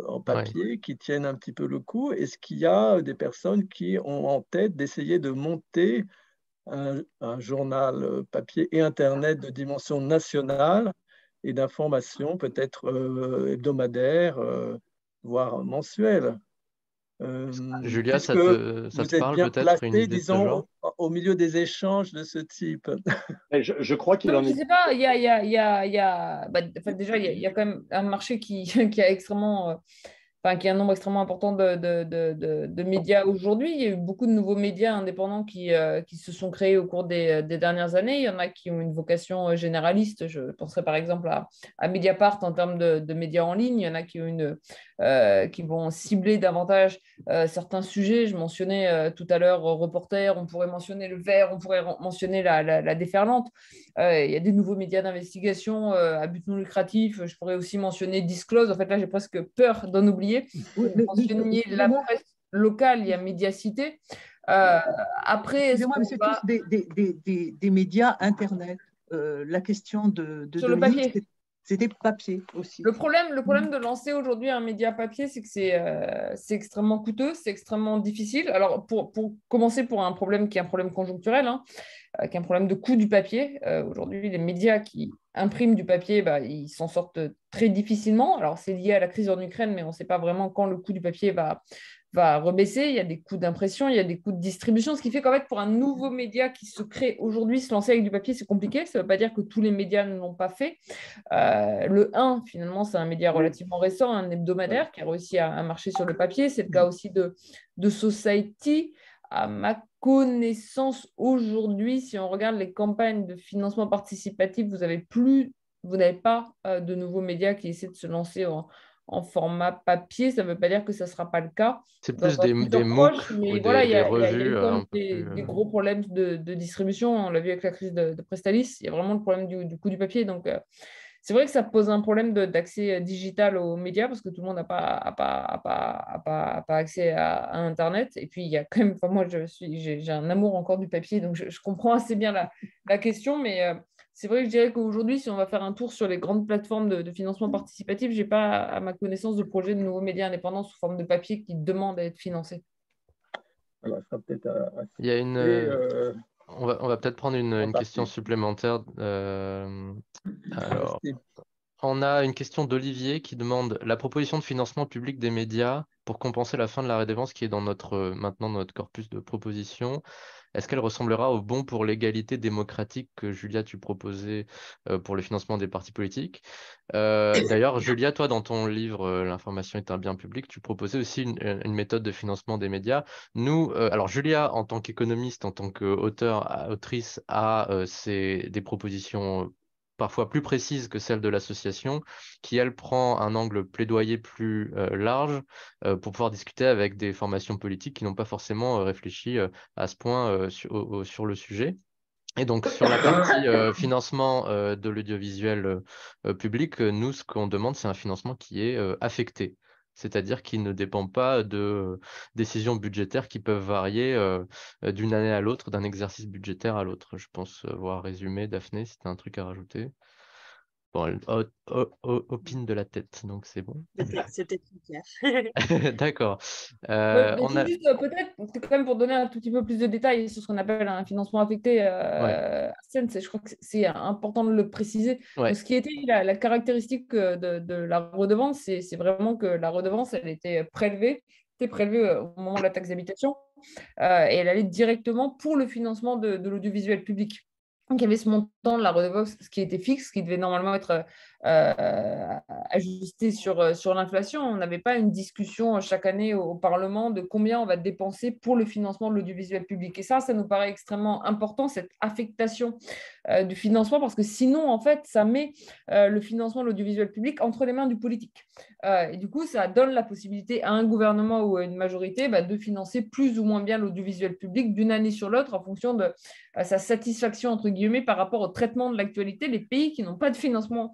Speaker 5: en
Speaker 1: Ouais.
Speaker 5: papier qui tiennent un petit peu le coup. Est-ce qu'il y a des personnes qui ont en tête d'essayer de monter un journal papier et Internet de dimension nationale et d'information peut-être hebdomadaire, voire mensuelle?
Speaker 1: Julia,
Speaker 5: Puisque
Speaker 1: ça te
Speaker 5: vous êtes
Speaker 1: parle
Speaker 5: bien
Speaker 1: peut-être une
Speaker 5: placé,
Speaker 1: idée de ce genre?
Speaker 5: disons, au milieu des échanges de ce type.
Speaker 4: Je crois qu'il
Speaker 2: Non,
Speaker 4: en
Speaker 2: je
Speaker 4: est.
Speaker 2: sais pas, il y a enfin, déjà, il y a quand même un marché qui a extrêmement, enfin, qui a un nombre extrêmement important de médias aujourd'hui. Il y a eu beaucoup de nouveaux médias indépendants qui se sont créés au cours des dernières années. Il y en a qui ont une vocation généraliste. Je penserais par exemple à Mediapart en termes de médias en ligne. Il y en a qui vont cibler davantage certains sujets. Je mentionnais tout à l'heure Reporter, on pourrait mentionner Le Vert, on pourrait mentionner la Déferlante. Il y a des nouveaux médias d'investigation à but non lucratif. Je pourrais aussi mentionner Disclose. En fait, là, j'ai presque peur d'en oublier.
Speaker 5: Oui,
Speaker 2: Vous mentionniez la presse locale, il y a Médiacité. Après, est-ce
Speaker 6: Excusez-moi, mais
Speaker 2: qu'on
Speaker 6: c'est
Speaker 2: va
Speaker 6: tous des médias Internet. La question de
Speaker 2: sur le
Speaker 6: Dominique,
Speaker 2: papier?
Speaker 6: c'était papier aussi.
Speaker 2: Le problème de lancer aujourd'hui un média papier, c'est que c'est extrêmement coûteux, c'est extrêmement difficile. Alors, pour commencer, pour un problème qui est un problème conjoncturel, hein, qui est un problème de coût du papier. Aujourd'hui, les médias qui impriment du papier, bah, ils s'en sortent très difficilement. Alors, c'est lié à la crise en Ukraine, mais on ne sait pas vraiment quand le coût du papier va rebaisser. Il y a des coûts d'impression, il y a des coûts de distribution, ce qui fait qu'en fait, pour un nouveau média qui se crée aujourd'hui, se lancer avec du papier, c'est compliqué. Ça ne veut pas dire que tous les médias ne l'ont pas fait. Le 1, finalement, c'est un média relativement récent, un hebdomadaire qui a réussi à marcher sur le papier. C'est le cas aussi de Society. À ma connaissance, aujourd'hui, si on regarde les campagnes de financement participatif, vous n'avez pas de nouveaux médias qui essaient de se lancer en format papier. Ça ne veut pas dire que ça ne sera pas le cas
Speaker 1: C'est
Speaker 2: dans
Speaker 1: plus
Speaker 2: un
Speaker 1: des
Speaker 2: futur
Speaker 1: MOOC
Speaker 2: proche,
Speaker 1: ou
Speaker 2: mais voilà, il y
Speaker 1: des
Speaker 2: a
Speaker 1: revues
Speaker 2: eu quand même
Speaker 1: un peu plus.
Speaker 2: des gros problèmes de distribution. On l'a vu avec la crise de Prestalis. Il y a vraiment le problème du coût du papier. Donc, c'est vrai que ça pose un problème d'accès digital aux médias parce que tout le monde n'a pas accès à Internet. Et puis, il y a quand même, enfin, moi, j'ai un amour encore du papier, donc je comprends assez bien la question. Mais c'est vrai que je dirais qu'aujourd'hui, si on va faire un tour sur les grandes plateformes de financement participatif, je n'ai pas, à ma connaissance, de projet de nouveaux médias indépendants sous forme de papier qui demandent à être financés.
Speaker 5: Alors, ça sera peut-être
Speaker 1: Il y a
Speaker 5: assez,
Speaker 1: on va peut-être prendre une question
Speaker 5: partie.
Speaker 1: supplémentaire. Alors,
Speaker 5: Merci.
Speaker 1: on a une question d'Olivier qui demande la proposition de financement public des médias pour compenser la fin de la redevance qui est dans maintenant dans notre corpus de propositions. Est-ce qu'elle ressemblera au bon pour l'égalité démocratique que Julia, tu proposais pour le financement des partis politiques? D'ailleurs, Julia, toi, dans ton livre L'information est un bien public, tu proposais aussi une méthode de financement des médias. Nous, alors Julia, en tant qu'économiste, en tant qu'auteur, autrice, a des propositions parfois plus précises que celles de l'association, qui, elle, prend un angle plaidoyer plus large pour pouvoir discuter avec des formations politiques qui n'ont pas forcément réfléchi à ce point sur le sujet. Et donc, sur la partie financement de l'audiovisuel public, nous, ce qu'on demande, c'est un financement qui est affecté, c'est-à-dire qui ne dépend pas de décisions budgétaires qui peuvent varier d'une année à l'autre, d'un exercice budgétaire à l'autre. Je pense voir résumé. Daphné, si tu as un truc à rajouter. Bon, elle opine de la tête, donc c'est bon.
Speaker 3: C'était très clair.
Speaker 1: D'accord.
Speaker 2: Mais
Speaker 1: On
Speaker 2: c'est
Speaker 1: a...
Speaker 2: juste peut-être, c'est quand même pour donner un tout petit peu plus de détails sur ce qu'on appelle un financement affecté
Speaker 1: Ouais,
Speaker 2: Arsène, je crois que c'est important de le préciser. Donc,
Speaker 1: ouais,
Speaker 2: ce qui était la caractéristique de la redevance, c'est vraiment que la redevance, elle était prélevée au moment de la taxe d'habitation et elle allait directement pour le financement de l'audiovisuel public. Donc, il y avait ce montant de la redevance qui était fixe, qui devait normalement être ajusté sur l'inflation. On n'avait pas une discussion chaque année au Parlement de combien on va dépenser pour le financement de l'audiovisuel public. Et ça nous paraît extrêmement important, cette affectation du financement, parce que sinon, en fait, ça met le financement de l'audiovisuel public entre les mains du politique. Et du coup, ça donne la possibilité à un gouvernement ou à une majorité de financer plus ou moins bien l'audiovisuel public d'une année sur l'autre en fonction de sa satisfaction, entre guillemets, par rapport au traitement de l'actualité. Les pays qui n'ont pas de financement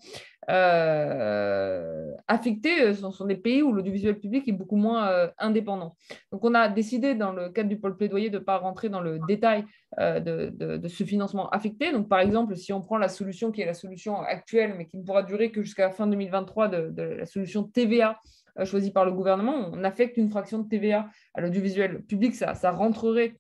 Speaker 2: affectés sont des pays où l'audiovisuel public est beaucoup moins indépendant. Donc, on a décidé, dans le cadre du pôle plaidoyer, de ne pas rentrer dans le détail de ce financement affecté. Donc, par exemple, si on prend la solution qui est la solution actuelle, mais qui ne pourra durer que jusqu'à la fin 2023, de la solution TVA choisie par le gouvernement, on affecte une fraction de TVA à l'audiovisuel public. Ça rentrerait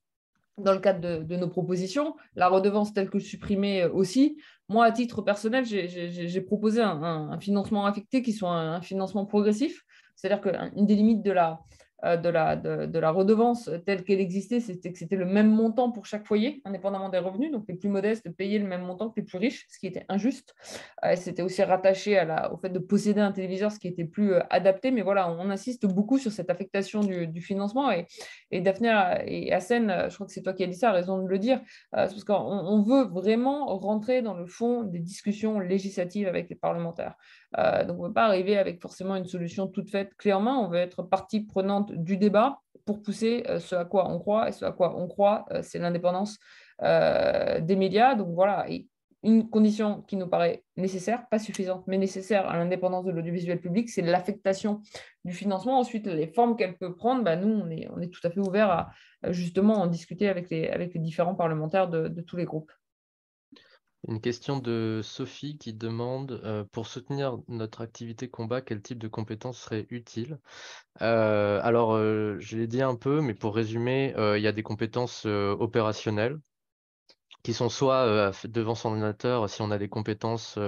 Speaker 2: dans le cadre de nos propositions. La redevance telle que supprimée aussi. Moi, à titre personnel, j'ai proposé un financement affecté qui soit un financement progressif. C'est-à-dire qu'une des limites de la redevance telle qu'elle existait, c'était que c'était le même montant pour chaque foyer, indépendamment des revenus. Donc, les plus modestes payaient le même montant que les plus riches, ce qui était injuste. C'était aussi rattaché au fait de posséder un téléviseur, ce qui était plus adapté. Mais voilà, on insiste beaucoup sur cette affectation du financement. Et Daphné et Hassen, je crois que c'est toi qui as dit ça, a raison de le dire, parce qu'on veut vraiment rentrer dans le fond des discussions législatives avec les parlementaires. Donc, on ne veut pas arriver avec forcément une solution toute faite clé en main. On veut être partie prenante du débat pour pousser ce à quoi on croit. Et ce à quoi on croit, c'est l'indépendance des médias. Donc, voilà. Et une condition qui nous paraît nécessaire, pas suffisante, mais nécessaire à l'indépendance de l'audiovisuel public, c'est l'affectation du financement. Ensuite, les formes qu'elle peut prendre, nous, on est tout à fait ouvert à justement en discuter avec les différents parlementaires de tous les groupes.
Speaker 1: une question de Sophie qui demande pour soutenir notre activité combat, quel type de compétences serait utile? Alors, je l'ai dit un peu, mais pour résumer, il y a des compétences opérationnelles qui sont soit devant son ordinateur, si on a des compétences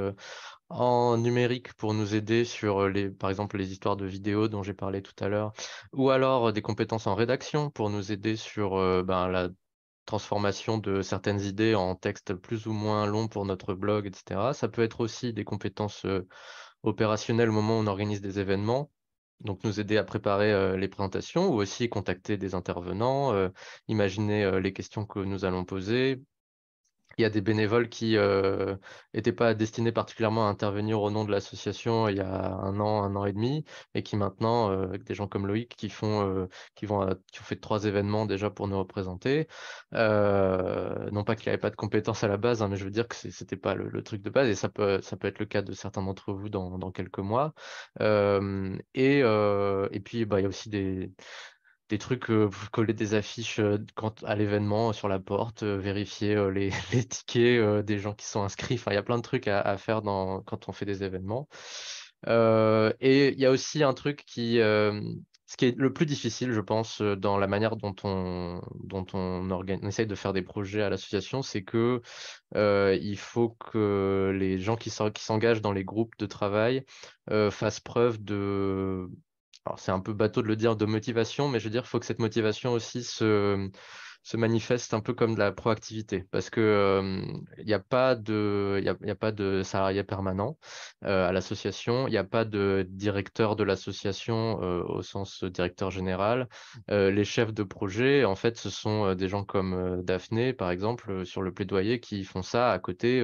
Speaker 1: en numérique pour nous aider sur par exemple les histoires de vidéos dont j'ai parlé tout à l'heure, ou alors des compétences en rédaction pour nous aider sur la transformation de certaines idées en texte plus ou moins long pour notre blog, etc. Ça peut être aussi des compétences opérationnelles au moment où on organise des événements. Donc nous aider à préparer les présentations ou aussi contacter des intervenants, imaginer les questions que nous allons poser. Il y a des bénévoles qui n'étaient pas destinés particulièrement à intervenir au nom de l'association il y a un an et demi, et qui maintenant, avec des gens comme Loïc, qui ont fait 3 événements déjà pour nous représenter. Non pas qu'il n'y avait pas de compétences à la base, hein, mais je veux dire que c'était pas le truc de base, et ça peut être le cas de certains d'entre vous dans quelques mois. Et puis, il y a aussi des trucs, coller des affiches à l'événement sur la porte, vérifier les tickets des gens qui sont inscrits. Enfin, il y a plein de trucs à faire quand on fait des événements. Et il y a aussi un truc ce qui est le plus difficile, je pense, dans la manière dont on essaye de faire des projets à l'association, c'est que il faut que les gens qui s'engagent dans les groupes de travail fassent preuve de... Alors, c'est un peu bateau de le dire, de motivation, mais je veux dire, il faut que cette motivation aussi se manifeste un peu comme de la proactivité, parce que il n'y a pas il y a pas de salarié permanent à l'association, il n'y a pas de directeur de l'association au sens directeur général. Les chefs de projet, en fait, ce sont des gens comme Daphné, par exemple, sur le plaidoyer, qui font ça à côté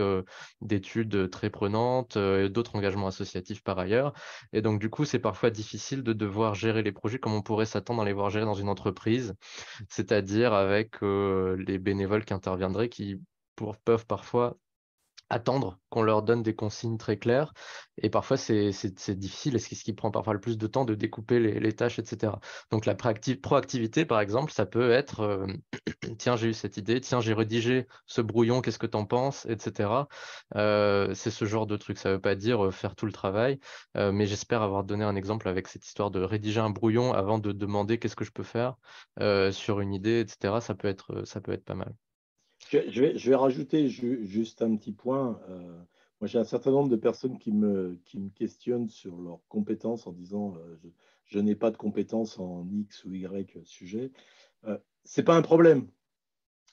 Speaker 1: d'études très prenantes, et d'autres engagements associatifs par ailleurs. Et donc, du coup, c'est parfois difficile de devoir gérer les projets comme on pourrait s'attendre à les voir gérer dans une entreprise, c'est-à-dire avec les bénévoles qui interviendraient, qui peuvent parfois attendre qu'on leur donne des consignes très claires. Et parfois, c'est difficile. Et c'est ce qui prend parfois le plus de temps de découper les tâches, etc. Donc, la proactivité, par exemple, ça peut être tiens, j'ai eu cette idée, tiens, j'ai rédigé ce brouillon, qu'est-ce que tu en penses, etc. C'est ce genre de truc. Ça ne veut pas dire faire tout le travail, mais j'espère avoir donné un exemple avec cette histoire de rédiger un brouillon avant de demander qu'est-ce que je peux faire sur une idée, etc. Ça peut être pas mal.
Speaker 4: Je vais rajouter juste un petit point. Moi, j'ai un certain nombre de personnes qui me questionnent sur leurs compétences en disant je n'ai pas de compétences en X ou Y sujet. Ce n'est pas un problème.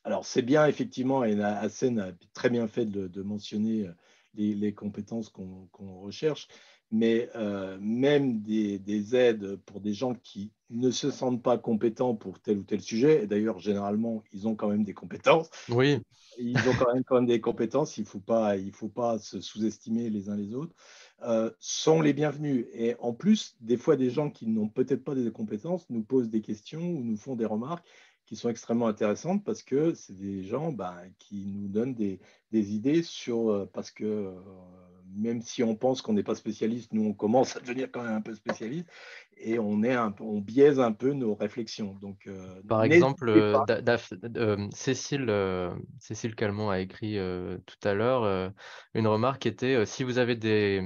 Speaker 4: Alors, c'est bien, effectivement, et Hassen a très bien fait de mentionner les compétences qu'on recherche, mais même des aides pour des gens qui ne se sentent pas compétents pour tel ou tel sujet, et d'ailleurs, généralement, ils ont quand même des compétences.
Speaker 1: Oui.
Speaker 4: Ils ont quand même des compétences, il faut pas se sous-estimer les uns les autres, sont les bienvenus. Et en plus, des fois, des gens qui n'ont peut-être pas des compétences nous posent des questions ou nous font des remarques qui sont extrêmement intéressantes parce que c'est des gens qui nous donnent des idées parce que même si on pense qu'on n'est pas spécialiste, nous, on commence à devenir quand même un peu spécialiste et on biaise un peu nos réflexions. Donc,
Speaker 1: Par exemple, Cécile Calmont a écrit tout à l'heure une remarque qui était si vous avez des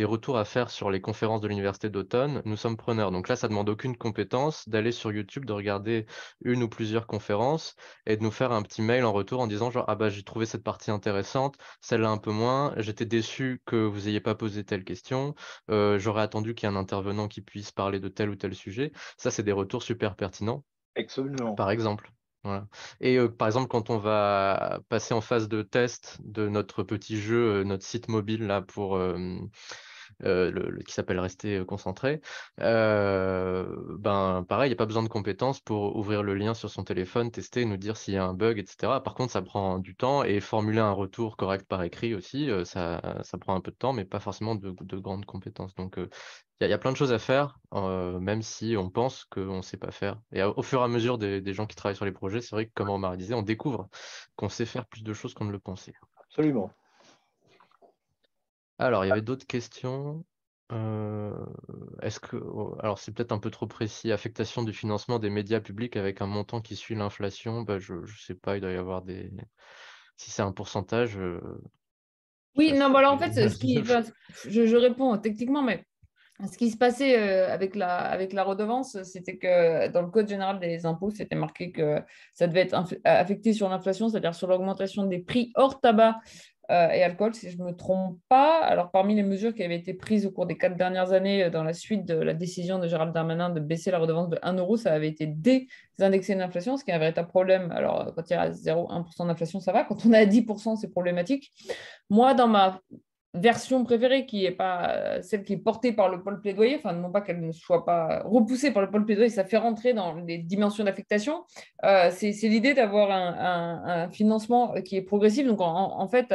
Speaker 1: retours à faire sur les conférences de l'Université d'Automne, nous sommes preneurs. Donc là, ça ne demande aucune compétence d'aller sur YouTube, de regarder une ou plusieurs conférences et de nous faire un petit mail en retour en disant genre, ah bah j'ai trouvé cette partie intéressante, celle-là un peu moins, j'étais déçu que vous n'ayez pas posé telle question, j'aurais attendu qu'il y ait un intervenant qui puisse parler de tel ou tel sujet. Ça, c'est des retours super pertinents.
Speaker 4: Absolument.
Speaker 1: Par exemple. Voilà. Et par exemple, quand on va passer en phase de test de notre petit jeu, notre site mobile là pour qui s'appelle Rester concentré, pareil, il n'y a pas besoin de compétences pour ouvrir le lien sur son téléphone, tester, nous dire s'il y a un bug, etc. Par contre, ça prend du temps et formuler un retour correct par écrit aussi, ça prend un peu de temps, mais pas forcément de grandes compétences. Donc, il y a plein de choses à faire, même si on pense qu'on ne sait pas faire. Et au fur et à mesure des gens qui travaillent sur les projets, c'est vrai que, comme Omar disait, on découvre qu'on sait faire plus de choses qu'on ne le pensait.
Speaker 4: Absolument.
Speaker 1: Alors, il y avait d'autres questions. Alors c'est peut-être un peu trop précis, affectation du financement des médias publics avec un montant qui suit l'inflation, je ne sais pas, il doit y avoir si c'est un pourcentage.
Speaker 2: Oui, non, alors en fait, je réponds techniquement, mais ce qui se passait avec la redevance, c'était que dans le Code général des impôts, c'était marqué que ça devait être affecté sur l'inflation, c'est-à-dire sur l'augmentation des prix hors tabac et alcool, si je ne me trompe pas. Alors, parmi les mesures qui avaient été prises au cours des 4 dernières années, dans la suite de la décision de Gérald Darmanin de baisser la redevance de 1 euro, ça avait été désindexé de l'inflation, ce qui est un véritable problème. Alors, quand il y a 0,1% d'inflation, ça va. Quand on est à 10%, c'est problématique. Moi, dans ma version préférée, qui n'est pas celle qui est portée par le pôle plaidoyer, enfin non pas qu'elle ne soit pas repoussée par le pôle plaidoyer, ça fait rentrer dans les dimensions d'affectation, c'est l'idée d'avoir un financement qui est progressif, donc en fait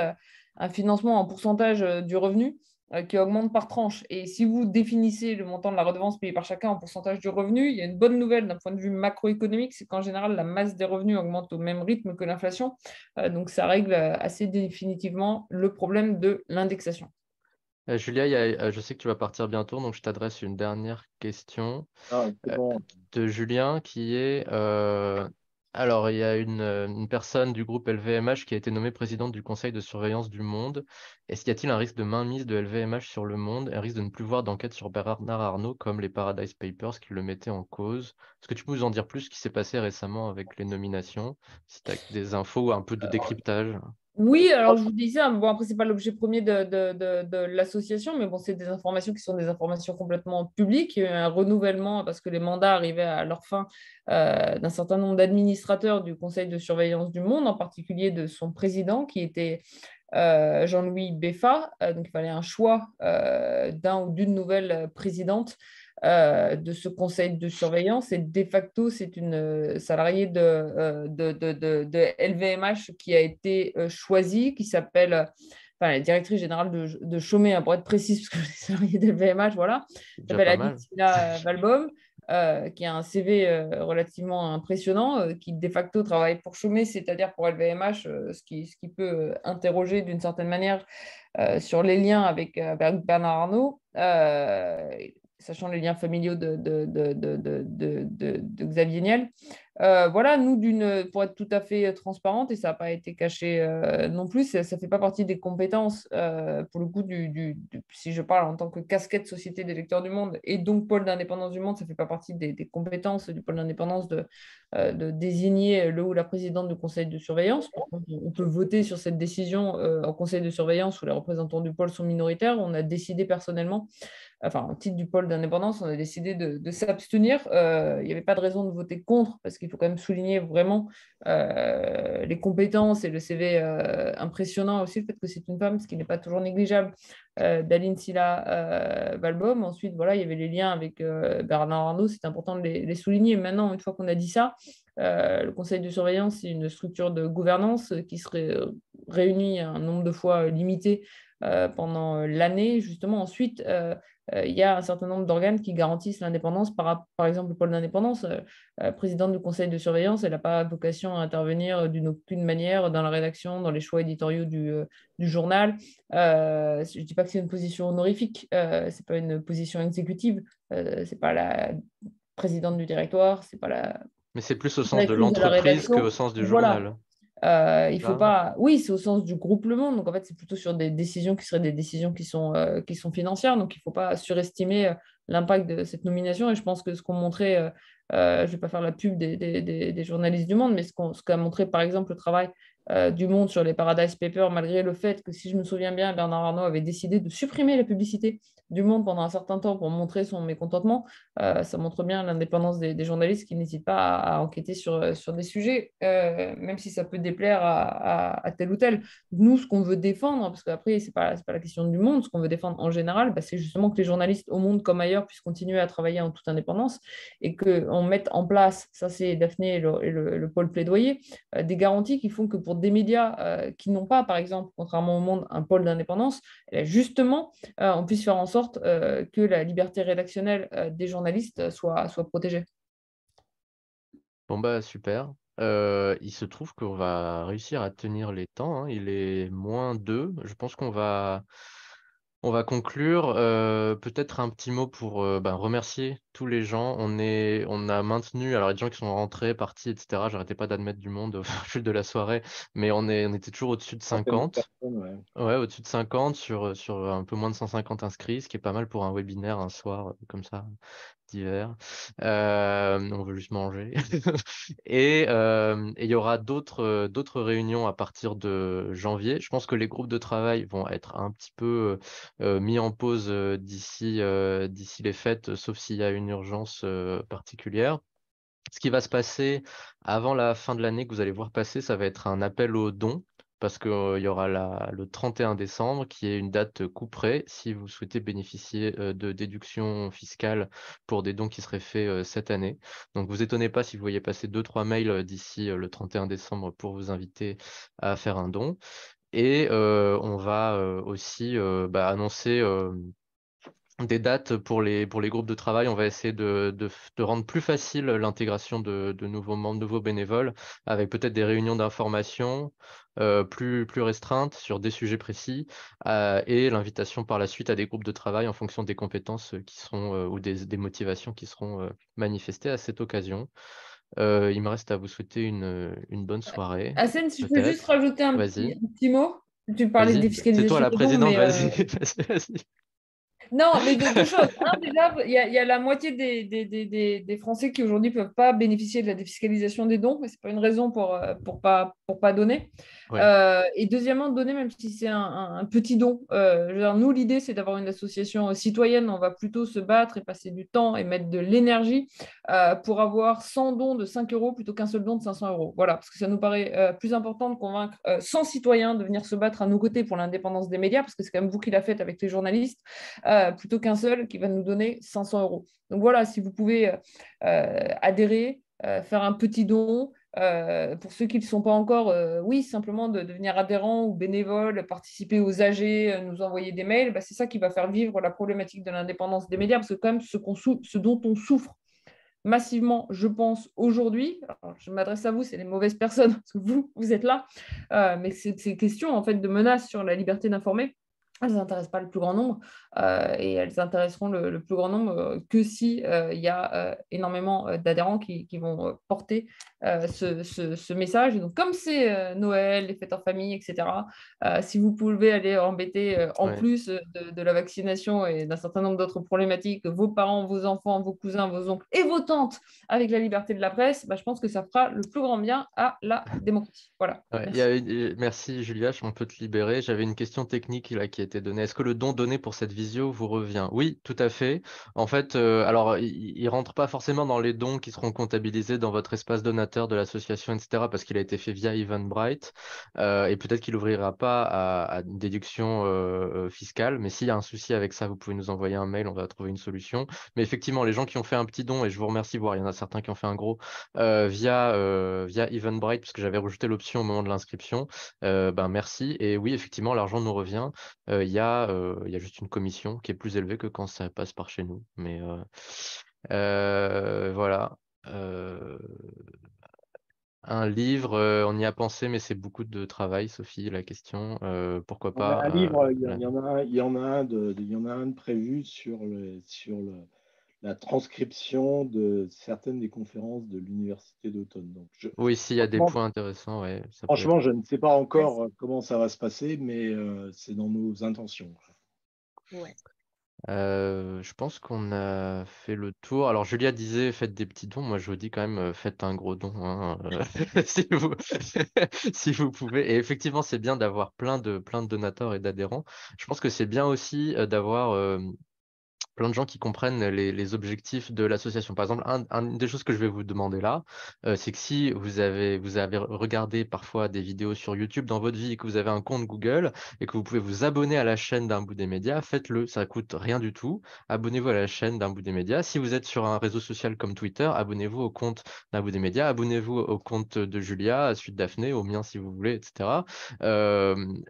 Speaker 2: un financement en pourcentage du revenu qui augmente par tranche. Et si vous définissez le montant de la redevance payée par chacun en pourcentage du revenu, il y a une bonne nouvelle d'un point de vue macroéconomique, c'est qu'en général, la masse des revenus augmente au même rythme que l'inflation. Donc, ça règle assez définitivement le problème de l'indexation.
Speaker 1: Julia, je sais que tu vas partir bientôt, donc je t'adresse une dernière question
Speaker 4: Bon.
Speaker 1: de Julien qui est alors, il y a une personne du groupe LVMH qui a été nommée présidente du conseil de surveillance du Monde. Est-ce qu'il y a-t-il un risque de mainmise de LVMH sur le Monde et un risque de ne plus voir d'enquête sur Bernard Arnault comme les Paradise Papers qui le mettaient en cause? Est-ce que tu peux nous en dire plus ce qui s'est passé récemment avec les nominations? Si tu as des infos ou un peu de décryptage.
Speaker 2: Oui, alors je vous dis ça. Bon, après, ce n'est pas l'objet premier de l'association, mais bon, c'est des informations qui sont des informations complètement publiques. Il y a eu un renouvellement parce que les mandats arrivaient à leur fin d'un certain nombre d'administrateurs du conseil de surveillance du Monde, en particulier de son président qui était Jean-Louis Beffa. Donc, il fallait un choix d'un ou d'une nouvelle présidente de ce conseil de surveillance. Et de facto, c'est une salariée de LVMH qui a été choisie, qui s'appelle, la directrice générale de Chaumet, pour être précise, parce que je suis salariée de LVMH, voilà, qui s'appelle Aditya Valbom. qui a un CV relativement impressionnant, qui de facto travaille pour Chômé, c'est-à-dire pour LVMH, ce qui peut interroger d'une certaine manière sur les liens avec Bernard Arnault, sachant les liens familiaux de Xavier Niel. Voilà, nous, pour être tout à fait transparente, et ça n'a pas été caché non plus, ça ne fait pas partie des compétences, pour le coup, si je parle en tant que casquette Société des lecteurs du monde, et donc pôle d'indépendance du monde, ça ne fait pas partie des compétences du pôle d'indépendance de désigner le ou la présidente du conseil de surveillance. Par contre, on peut voter sur cette décision en conseil de surveillance où les représentants du pôle sont minoritaires. On a décidé personnellement, enfin, au titre du pôle d'indépendance, on a décidé de s'abstenir. Il n'y avait pas de raison de voter contre, parce qu'il faut quand même souligner vraiment les compétences et le CV impressionnant, aussi le fait que c'est une femme, ce qui n'est pas toujours négligeable, d'Aline Silla Valbom. Ensuite, voilà, il y avait les liens avec Bernard Arnault, c'est important de les souligner. Maintenant, une fois qu'on a dit ça, le conseil de surveillance, c'est une structure de gouvernance qui serait réunie un nombre de fois limité pendant l'année. Justement, ensuite, il y a un certain nombre d'organes qui garantissent l'indépendance, par exemple le pôle d'indépendance. Présidente du conseil de surveillance, elle n'a pas vocation à intervenir d'une aucune manière dans la rédaction, dans les choix éditoriaux du journal. Je ne dis pas que c'est une position honorifique, ce n'est pas une position exécutive, ce n'est pas la présidente du directoire, c'est pas la
Speaker 1: Mais c'est plus au sens de
Speaker 2: directrice de la
Speaker 1: l'entreprise
Speaker 2: rédaction.
Speaker 1: qu'au sens du
Speaker 2: Voilà.
Speaker 1: journal.
Speaker 2: Il faut pas. Oui, c'est au sens du groupe Le Monde. Donc, en fait, c'est plutôt sur des décisions qui seraient des décisions qui sont financières. Donc, il ne faut pas surestimer l'impact de cette nomination. Et je pense que ce qu'ont montré, je ne vais pas faire la pub des journalistes du Monde, mais ce qu'a montré, par exemple, le travail du Monde sur les Paradise Papers, malgré le fait que, si je me souviens bien, Bernard Arnault avait décidé de supprimer la publicité du Monde pendant un certain temps pour montrer son mécontentement. Ça montre bien l'indépendance des journalistes qui n'hésitent pas à enquêter sur des sujets, même si ça peut déplaire à tel ou tel. Nous, ce qu'on veut défendre, parce qu'après, ce n'est pas la question du Monde, ce qu'on veut défendre en général, c'est justement que les journalistes au Monde comme ailleurs puissent continuer à travailler en toute indépendance et qu'on mette en place, ça c'est Daphné et le pôle plaidoyer, des garanties qui font que pour des médias qui n'ont pas, par exemple, contrairement au Monde, un pôle d'indépendance, justement, on puisse faire en sorte que la liberté rédactionnelle des journalistes soit protégée.
Speaker 1: Bon, bah, super. Il se trouve qu'on va réussir à tenir les temps, hein. Il est -2. Je pense on va conclure. Peut-être un petit mot pour remercier tous les gens. On a maintenu, alors il y a des gens qui sont rentrés, partis, etc. J'arrêtais pas d'admettre du monde au fil de la soirée, mais on était toujours au-dessus de 50.
Speaker 4: Ouais.
Speaker 1: Ouais, au-dessus de 50 sur un peu moins de 150 inscrits, ce qui est pas mal pour un webinaire un soir comme ça, d'hiver. On veut juste manger. Et il y aura d'autres réunions à partir de janvier. Je pense que les groupes de travail vont être un petit peu mis en pause d'ici les fêtes, sauf s'il y a une urgence particulière. Ce qui va se passer avant la fin de l'année que vous allez voir passer, ça va être un appel aux dons, parce qu'il y aura le 31 décembre, qui est une date couperet, si vous souhaitez bénéficier de déductions fiscales pour des dons qui seraient faits cette année. Donc, vous étonnez pas si vous voyez passer 2-3 mails d'ici le 31 décembre pour vous inviter à faire un don. Et on va aussi annoncer des dates pour les groupes de travail. On va essayer de rendre plus facile l'intégration de nouveaux membres, nouveaux bénévoles, avec peut-être des réunions d'information plus restreintes sur des sujets précis, et l'invitation par la suite à des groupes de travail en fonction des compétences qui seront ou des motivations qui seront manifestées à cette occasion. Il me reste à vous souhaiter une bonne soirée.
Speaker 2: Hassane, si je peux juste
Speaker 1: Peut-être.
Speaker 2: rajouter un
Speaker 1: Vas-y,
Speaker 2: petit mot. Tu parlais de
Speaker 1: vas-y. C'est toi
Speaker 2: défiscalisation
Speaker 1: la
Speaker 2: des dons,
Speaker 1: présidente,
Speaker 2: mais
Speaker 1: vas-y, vas-y.
Speaker 2: non, mais deux choses. Un, déjà, il y a la moitié des Français qui aujourd'hui ne peuvent pas bénéficier de la défiscalisation des dons, mais ce n'est pas une raison pour pas donner.
Speaker 1: Ouais.
Speaker 2: Et deuxièmement, donner, même si c'est un petit don. Je veux dire, nous, l'idée, c'est d'avoir une association citoyenne. On va plutôt se battre et passer du temps et mettre de l'énergie pour avoir 100 dons de 5 euros plutôt qu'un seul don de 500 euros. Voilà, parce que ça nous paraît plus important de convaincre 100 citoyens de venir se battre à nos côtés pour l'indépendance des médias, parce que c'est quand même vous qui l'a fait avec les journalistes, plutôt qu'un seul qui va nous donner 500 euros. Donc voilà, si vous pouvez adhérer, faire un petit don. Pour ceux qui ne le sont pas encore, oui, simplement de devenir adhérent ou bénévole, participer aux AG, nous envoyer des mails, c'est ça qui va faire vivre la problématique de l'indépendance des médias, parce que quand même ce dont on souffre massivement, je pense, aujourd'hui. Alors, je m'adresse à vous, c'est les mauvaises personnes, parce que vous êtes là, mais ces questions en fait, de menaces sur la liberté d'informer, elles n'intéressent pas le plus grand nombre et elles intéresseront le plus grand nombre que si il y a énormément d'adhérents qui vont porter ce message. Et donc, comme c'est Noël, les fêtes en famille, etc., si vous pouvez aller embêter en
Speaker 1: Ouais.
Speaker 2: plus de la vaccination et d'un certain nombre d'autres problématiques, vos parents, vos enfants, vos cousins, vos oncles et vos tantes avec la liberté de la presse, bah, je pense que ça fera le plus grand bien à la démocratie. Voilà.
Speaker 1: Ouais,
Speaker 2: Merci.
Speaker 1: merci Julia, on peut te libérer. J'avais une question technique là, qui a été donnée. Est-ce que le don donné pour cette visio vous revient? Oui, tout à fait. En fait, alors il rentre pas forcément dans les dons qui seront comptabilisés dans votre espace donateur de l'association, etc. parce qu'il a été fait via Eventbrite et peut-être qu'il n'ouvrira pas à une déduction fiscale. Mais s'il y a un souci avec ça, vous pouvez nous envoyer un mail, on va trouver une solution. Mais effectivement, les gens qui ont fait un petit don, et je vous remercie, voire il y en a certains qui ont fait un gros via Eventbrite, parce que j'avais rajouté l'option au moment de l'inscription. Ben merci. Et oui, effectivement, l'argent nous revient. Il y a juste une commission qui est plus élevée que quand ça passe par chez nous. Mais voilà. Euh, un livre, on y a pensé, mais c'est beaucoup de travail, Sophie, la question. Pourquoi
Speaker 4: Ouais,
Speaker 1: pas
Speaker 4: un livre, il
Speaker 1: là.
Speaker 4: y en a un, il y en a un il y en a un de prévu la transcription de certaines des conférences de l'université d'automne. Donc,
Speaker 1: Oui, s'il y a des
Speaker 4: franchement,
Speaker 1: points intéressants, ouais, ça peut être.
Speaker 4: franchement, je ne sais pas encore comment ça va se passer, mais c'est dans nos intentions.
Speaker 3: Ouais.
Speaker 1: Je pense qu'on a fait le tour. Alors Julia disait faites des petits dons. Moi je vous dis quand même faites un gros don hein, si vous si vous pouvez. Et effectivement c'est bien d'avoir plein de donateurs et d'adhérents. Je pense que c'est bien aussi d'avoir plein de gens qui comprennent les objectifs de l'association. Par exemple, une des choses que je vais vous demander là, c'est que si vous avez regardé parfois des vidéos sur YouTube dans votre vie et que vous avez un compte Google et que vous pouvez vous abonner à la chaîne d'un bout des médias, faites-le. Ça coûte rien du tout. Abonnez-vous à la chaîne d'un bout des médias. Si vous êtes sur un réseau social comme Twitter, abonnez-vous au compte d'un bout des médias. Abonnez-vous au compte de Julia, à celui de Daphné, au mien si vous voulez, etc.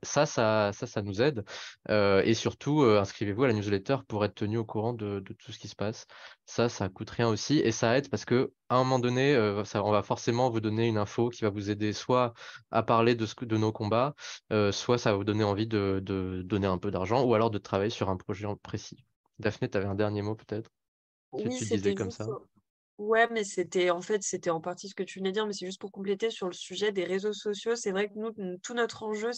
Speaker 1: Ça nous aide. Et surtout, inscrivez-vous à la newsletter pour être tenu au courant de tout ce qui se passe. Ça coûte rien aussi et ça aide parce que à un moment donné, on va forcément vous donner une info qui va vous aider soit à parler de nos combats, soit ça va vous donner envie de donner un peu d'argent ou alors de travailler sur un projet précis. Daphné, tu avais un dernier mot peut-être?
Speaker 3: Oui,
Speaker 1: Tu disais
Speaker 3: c'était
Speaker 1: comme
Speaker 3: juste.
Speaker 1: ça.
Speaker 3: Ouais, mais c'était en partie ce que tu venais de dire, mais c'est juste pour compléter sur le sujet des réseaux sociaux. C'est vrai que nous, tout notre enjeu,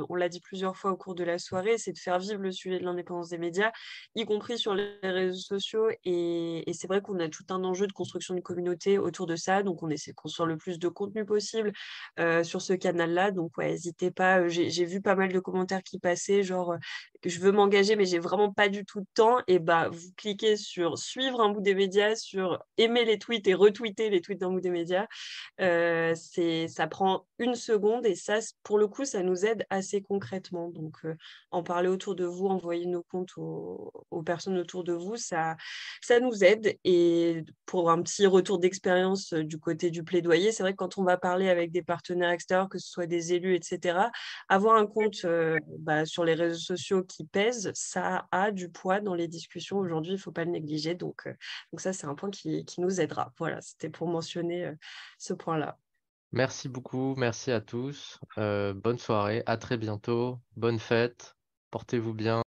Speaker 3: on l'a dit plusieurs fois au cours de la soirée, c'est de faire vivre le sujet de l'indépendance des médias, y compris sur les réseaux sociaux. Et c'est vrai qu'on a tout un enjeu de construction de communauté autour de ça. Donc, on essaie de construire le plus de contenu possible sur ce canal-là. Donc, ouais, n'hésitez pas. J'ai vu pas mal de commentaires qui passaient, genre, je veux m'engager, mais j'ai vraiment pas du tout de temps. Et bah, vous cliquez sur suivre un bout des médias, sur aimer les tweets et retweeter les tweets d'un bout des médias. Ça prend une seconde et ça, pour le coup, ça nous aide assez concrètement. Donc, en parler autour de vous, envoyer nos comptes aux personnes autour de vous, ça nous aide. Et pour un petit retour d'expérience du côté du plaidoyer, c'est vrai que quand on va parler avec des partenaires extérieurs, que ce soit des élus, etc., avoir un compte sur les réseaux sociaux qui pèse, ça a du poids dans les discussions. Aujourd'hui, il ne faut pas le négliger. Donc ça, c'est un point qui nous aidera. Voilà, c'était pour mentionner ce point-là.
Speaker 1: Merci beaucoup, merci à tous. Bonne soirée, à très bientôt, bonne fête, portez-vous bien.